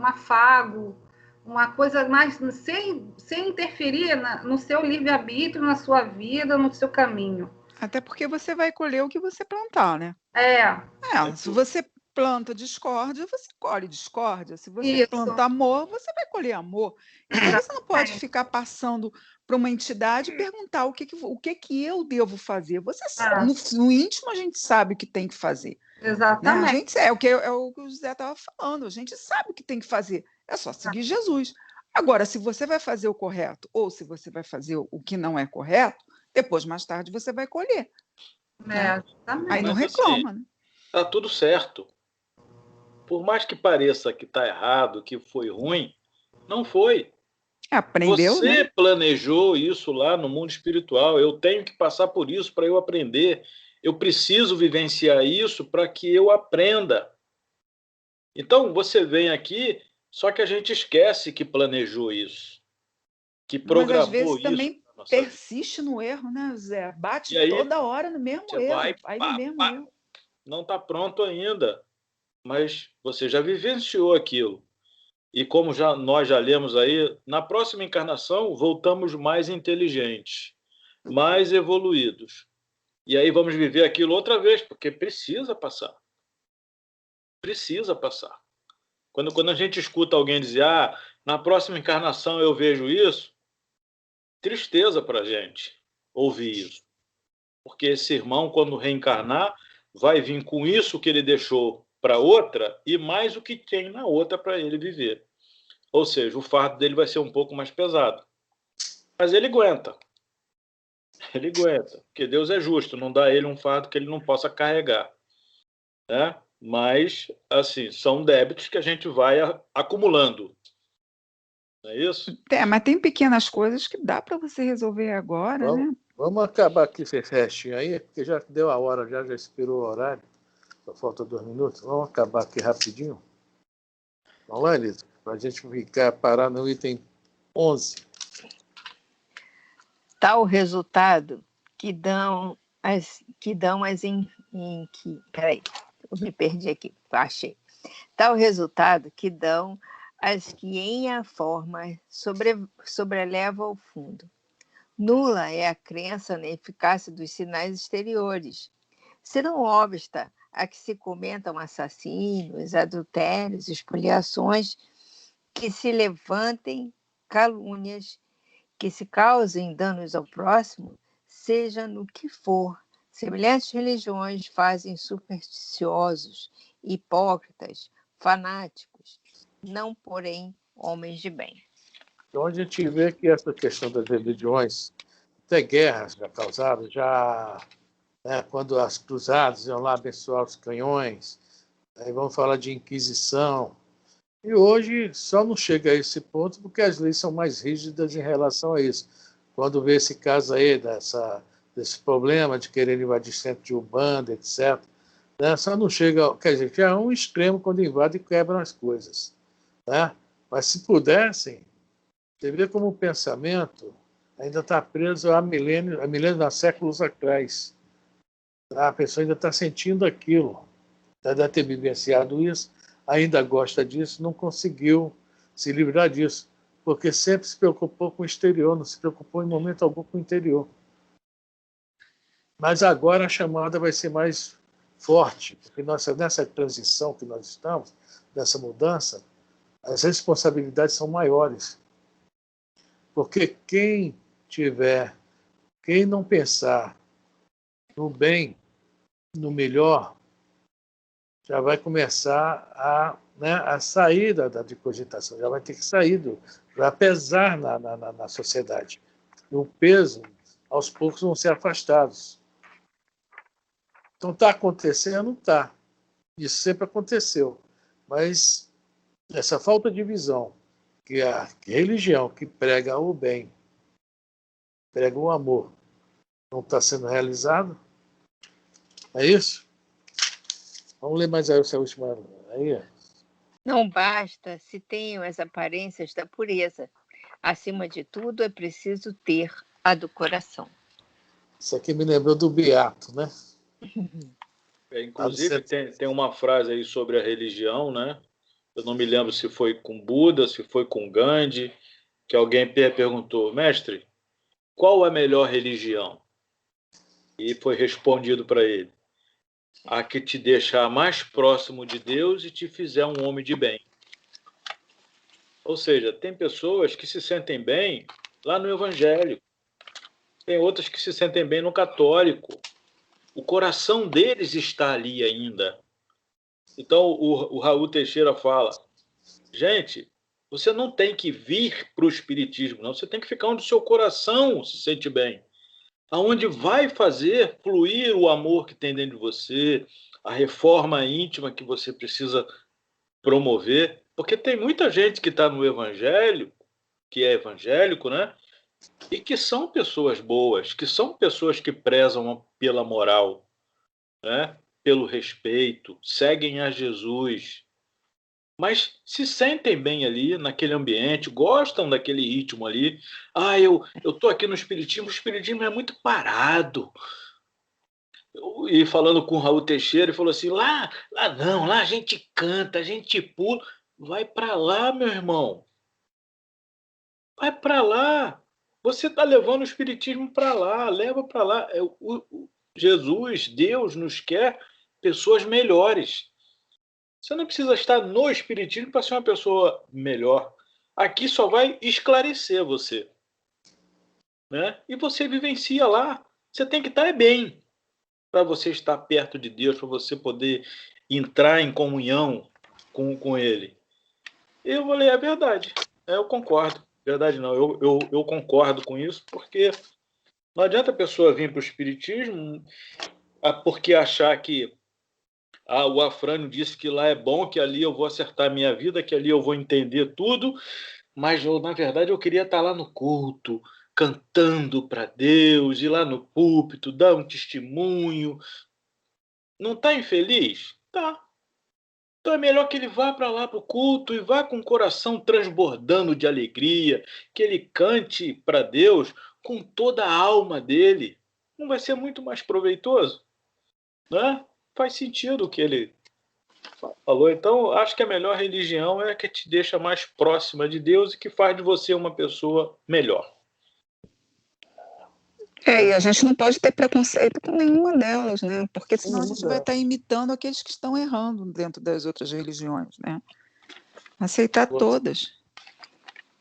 afago, uma coisa mais sem interferir no seu livre-arbítrio, na sua vida, no seu caminho. Até porque você vai colher o que você plantar, né? Se você planta discórdia, você colhe discórdia. Se você planta amor, você vai colher amor. Então você não pode ficar passando para uma entidade e perguntar o que eu devo fazer. Você no íntimo a gente sabe o que tem que fazer. Exatamente. A gente, é o que o José estava falando, a gente sabe o que tem que fazer, é só seguir Jesus. Agora, se você vai fazer o correto ou se você vai fazer o que não é correto, depois, mais tarde, você vai colher. Né? Aí não reclama. Assim, tá tudo certo. Por mais que pareça que está errado, que foi ruim, não foi. Aprendeu, Você né? planejou isso lá no mundo espiritual. Eu tenho que passar por isso para eu aprender. Eu preciso vivenciar isso para que eu aprenda. Então, você vem aqui, só que a gente esquece que planejou isso, que programou Mas às vezes isso. Também persiste no erro, né, Zé? Bate aí, toda hora no mesmo erro. Vai no mesmo erro. Não está pronto ainda, mas você já vivenciou aquilo. E como nós já lemos aí, na próxima encarnação voltamos mais inteligentes, mais evoluídos. E aí vamos viver aquilo outra vez, porque precisa passar. Precisa passar. Quando a gente escuta alguém dizer, na próxima encarnação eu vejo isso, tristeza para a gente ouvir isso. Porque esse irmão, quando reencarnar, vai vir com isso que ele deixou para outra e mais o que tem na outra para ele viver. Ou seja, o fardo dele vai ser um pouco mais pesado. Mas ele aguenta. Ele aguenta. Porque Deus é justo, não dá a ele um fardo que ele não possa carregar. Né? Mas, assim, são débitos que a gente vai acumulando. Não é isso? Mas tem pequenas coisas que dá para você resolver agora, né? Vamos acabar aqui esse restinho aí, porque já deu a hora, já expirou o horário. Só falta 2 minutos. Vamos acabar aqui rapidinho. Vamos lá, Elisa, para a gente ficar parar no item 11. Tal resultado que dão peraí, eu me perdi aqui, achei. Tal resultado que dão as que em a forma sobreleva ao fundo. Nula é a crença na eficácia dos sinais exteriores. Se não obsta a que se cometam assassínios, adultérios, espoliações, que se levantem calúnias, que se causem danos ao próximo, seja no que for, semelhantes religiões fazem supersticiosos, hipócritas, fanáticos, não, porém, homens de bem. Então a gente vê que essa questão das religiões, até guerras já causaram, quando as cruzadas iam lá abençoar os canhões, aí vamos falar de Inquisição. E hoje só não chega a esse ponto porque as leis são mais rígidas em relação a isso. Quando vê esse caso aí, desse problema de querer invadir centro de Umbanda, etc., né, só não chega, quer dizer, já é um extremo quando invadem e quebram as coisas. Né? Mas se pudessem, você vê como o pensamento ainda está preso a milênios, há séculos atrás. A pessoa ainda está sentindo aquilo, deve ter vivenciado isso, ainda gosta disso, não conseguiu se livrar disso, porque sempre se preocupou com o exterior, não se preocupou em momento algum com o interior. Mas agora a chamada vai ser mais forte, porque nessa transição que nós estamos, nessa mudança, as responsabilidades são maiores. Porque quem não pensar no bem, no melhor, já vai começar a sair de cogitação, já vai ter que sair, vai pesar na sociedade. E o peso, aos poucos, vão ser afastados. Então, está acontecendo? Está. Isso sempre aconteceu. Mas essa falta de visão, que a religião que prega o bem, prega o amor, não está sendo realizado. É isso? Vamos ler mais aí essa última aí. Não basta se tenham as aparências da pureza. Acima de tudo, é preciso ter a do coração. Isso aqui me lembrou do Beato, né? Inclusive, tem uma frase aí sobre a religião, né? Eu não me lembro se foi com Buda, se foi com Gandhi, que alguém perguntou, mestre, qual a melhor religião? E foi respondido para ele, a que te deixar mais próximo de Deus e te fizer um homem de bem. Ou seja, tem pessoas que se sentem bem lá no Evangelho, tem outras que se sentem bem no católico. O coração deles está ali ainda. Então, o Raul Teixeira fala, gente, você não tem que vir para o espiritismo, não. Você tem que ficar onde o seu coração se sente bem. Aonde vai fazer fluir o amor que tem dentro de você, a reforma íntima que você precisa promover. Porque tem muita gente que está no evangelho, que é evangélico, né? E que são pessoas boas, que são pessoas que prezam pela moral, né? Pelo respeito, seguem a Jesus, mas se sentem bem ali naquele ambiente, gostam daquele ritmo ali. Ah, eu tô aqui no espiritismo, o espiritismo é muito parado. E falando com o Raul Teixeira, ele falou assim: lá não, lá a gente canta, a gente pula. Vai para lá, meu irmão. Vai para lá. Você está levando o espiritismo para lá, leva para lá. Jesus, Deus nos quer pessoas melhores. Você não precisa estar no espiritismo para ser uma pessoa melhor. Aqui só vai esclarecer você, né? E você vivencia lá. Você tem que estar bem para você estar perto de Deus, para você poder entrar em comunhão com Ele. Eu falei, é verdade. Eu concordo. Verdade não, eu concordo com isso, porque não adianta a pessoa vir para o espiritismo porque achar que o Afrânio disse que lá é bom, que ali eu vou acertar a minha vida, que ali eu vou entender tudo, mas na verdade eu queria estar lá no culto, cantando para Deus, ir lá no púlpito, dar um testemunho. Não está infeliz? Tá. Então é melhor que ele vá para lá para o culto e vá com o coração transbordando de alegria, que ele cante para Deus com toda a alma dele. Não vai ser muito mais proveitoso? Né? Faz sentido o que ele falou. Então, acho que a melhor religião é a que te deixa mais próxima de Deus e que faz de você uma pessoa melhor. E a gente não pode ter preconceito com nenhuma delas, né? Porque senão a gente vai estar imitando aqueles que estão errando dentro das outras religiões, né? Aceitar todas.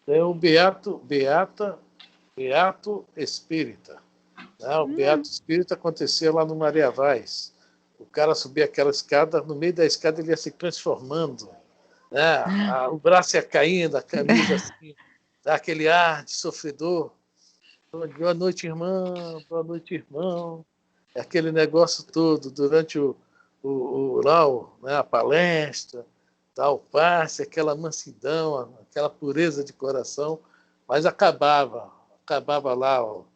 É o Beato Espírita. Né? O Beato Espírita acontecia lá no Maria Vaz. O cara subia aquela escada, no meio da escada ele ia se transformando. Né? O braço ia caindo, a camisa assim, dá aquele ar de sofredor. Boa noite, irmão. Boa noite, irmão. É aquele negócio todo durante né, a palestra, dá o passe, aquela mansidão, aquela pureza de coração, mas acabava lá o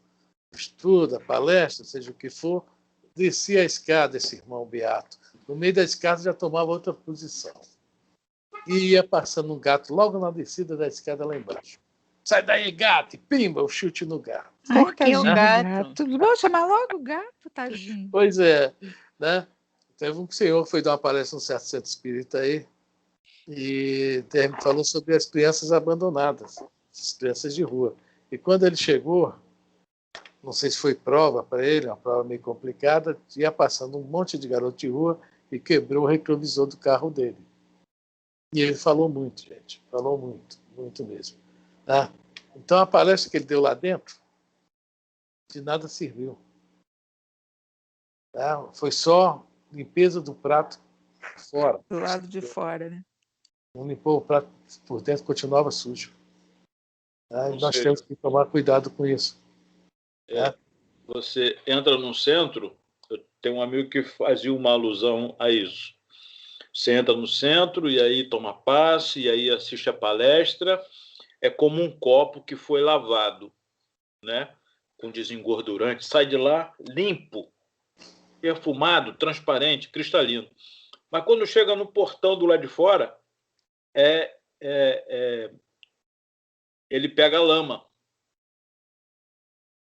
estudo, a palestra, seja o que for, descia a escada esse irmão Beato. No meio da escada já tomava outra posição. E ia passando um gato logo na descida da escada lá embaixo. Sai daí, gato! E pimba, o chute no gato. Por que o gato? Vamos chamar logo o gato, tadinho. Pois é, né? Teve um senhor que foi dar uma palestra num certo centro espírita aí e falou sobre as crianças abandonadas, as crianças de rua. E quando ele chegou, não sei se foi prova para ele, uma prova meio complicada, ia passando um monte de garoto de rua e quebrou o retrovisor do carro dele. E ele falou muito, gente, falou muito, muito mesmo. Né? Então a palestra que ele deu lá dentro, de nada serviu. Tá? Foi só limpeza do prato fora. Do lado de fora, né? Não limpou o prato por dentro, continuava sujo. Tá? E nós temos que tomar cuidado com isso. Você entra num centro, eu tenho um amigo que fazia uma alusão a isso. Você entra no centro e aí toma passe, e aí assiste a palestra, é como um copo que foi lavado, né? Com desengordurante, sai de lá limpo, perfumado, transparente, cristalino. Mas quando chega no portão do lado de fora, ele pega a lama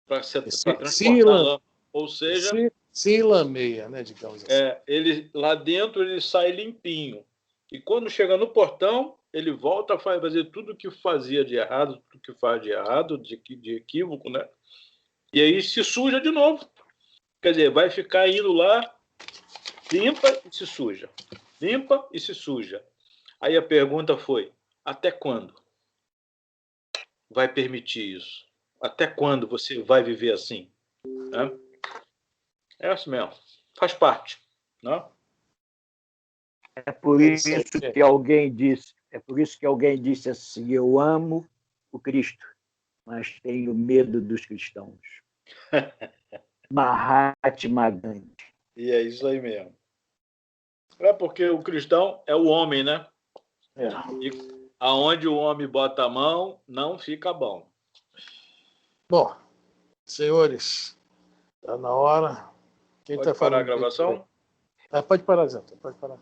para transportar a lama. Ou seja, se enlameia, né, digamos assim. Ele, lá dentro ele sai limpinho. E quando chega no portão, ele volta a fazer tudo o que fazia de errado, tudo que faz de errado, de equívoco, né? E aí se suja de novo. Quer dizer, vai ficar indo lá, limpa e se suja. Limpa e se suja. Aí a pergunta foi, até quando vai permitir isso? Até quando você vai viver assim? É assim mesmo. Faz parte. Né? É por isso que alguém disse assim: eu amo o Cristo, mas tenho medo dos cristãos. Mahatma Gandhi. E é isso aí mesmo. É porque o cristão é o homem, né? E aonde o homem bota a mão, não fica bom. Bom, senhores, está na hora. Quem pode tá parar falando a gravação? Pode parar, Zé. Pode parar.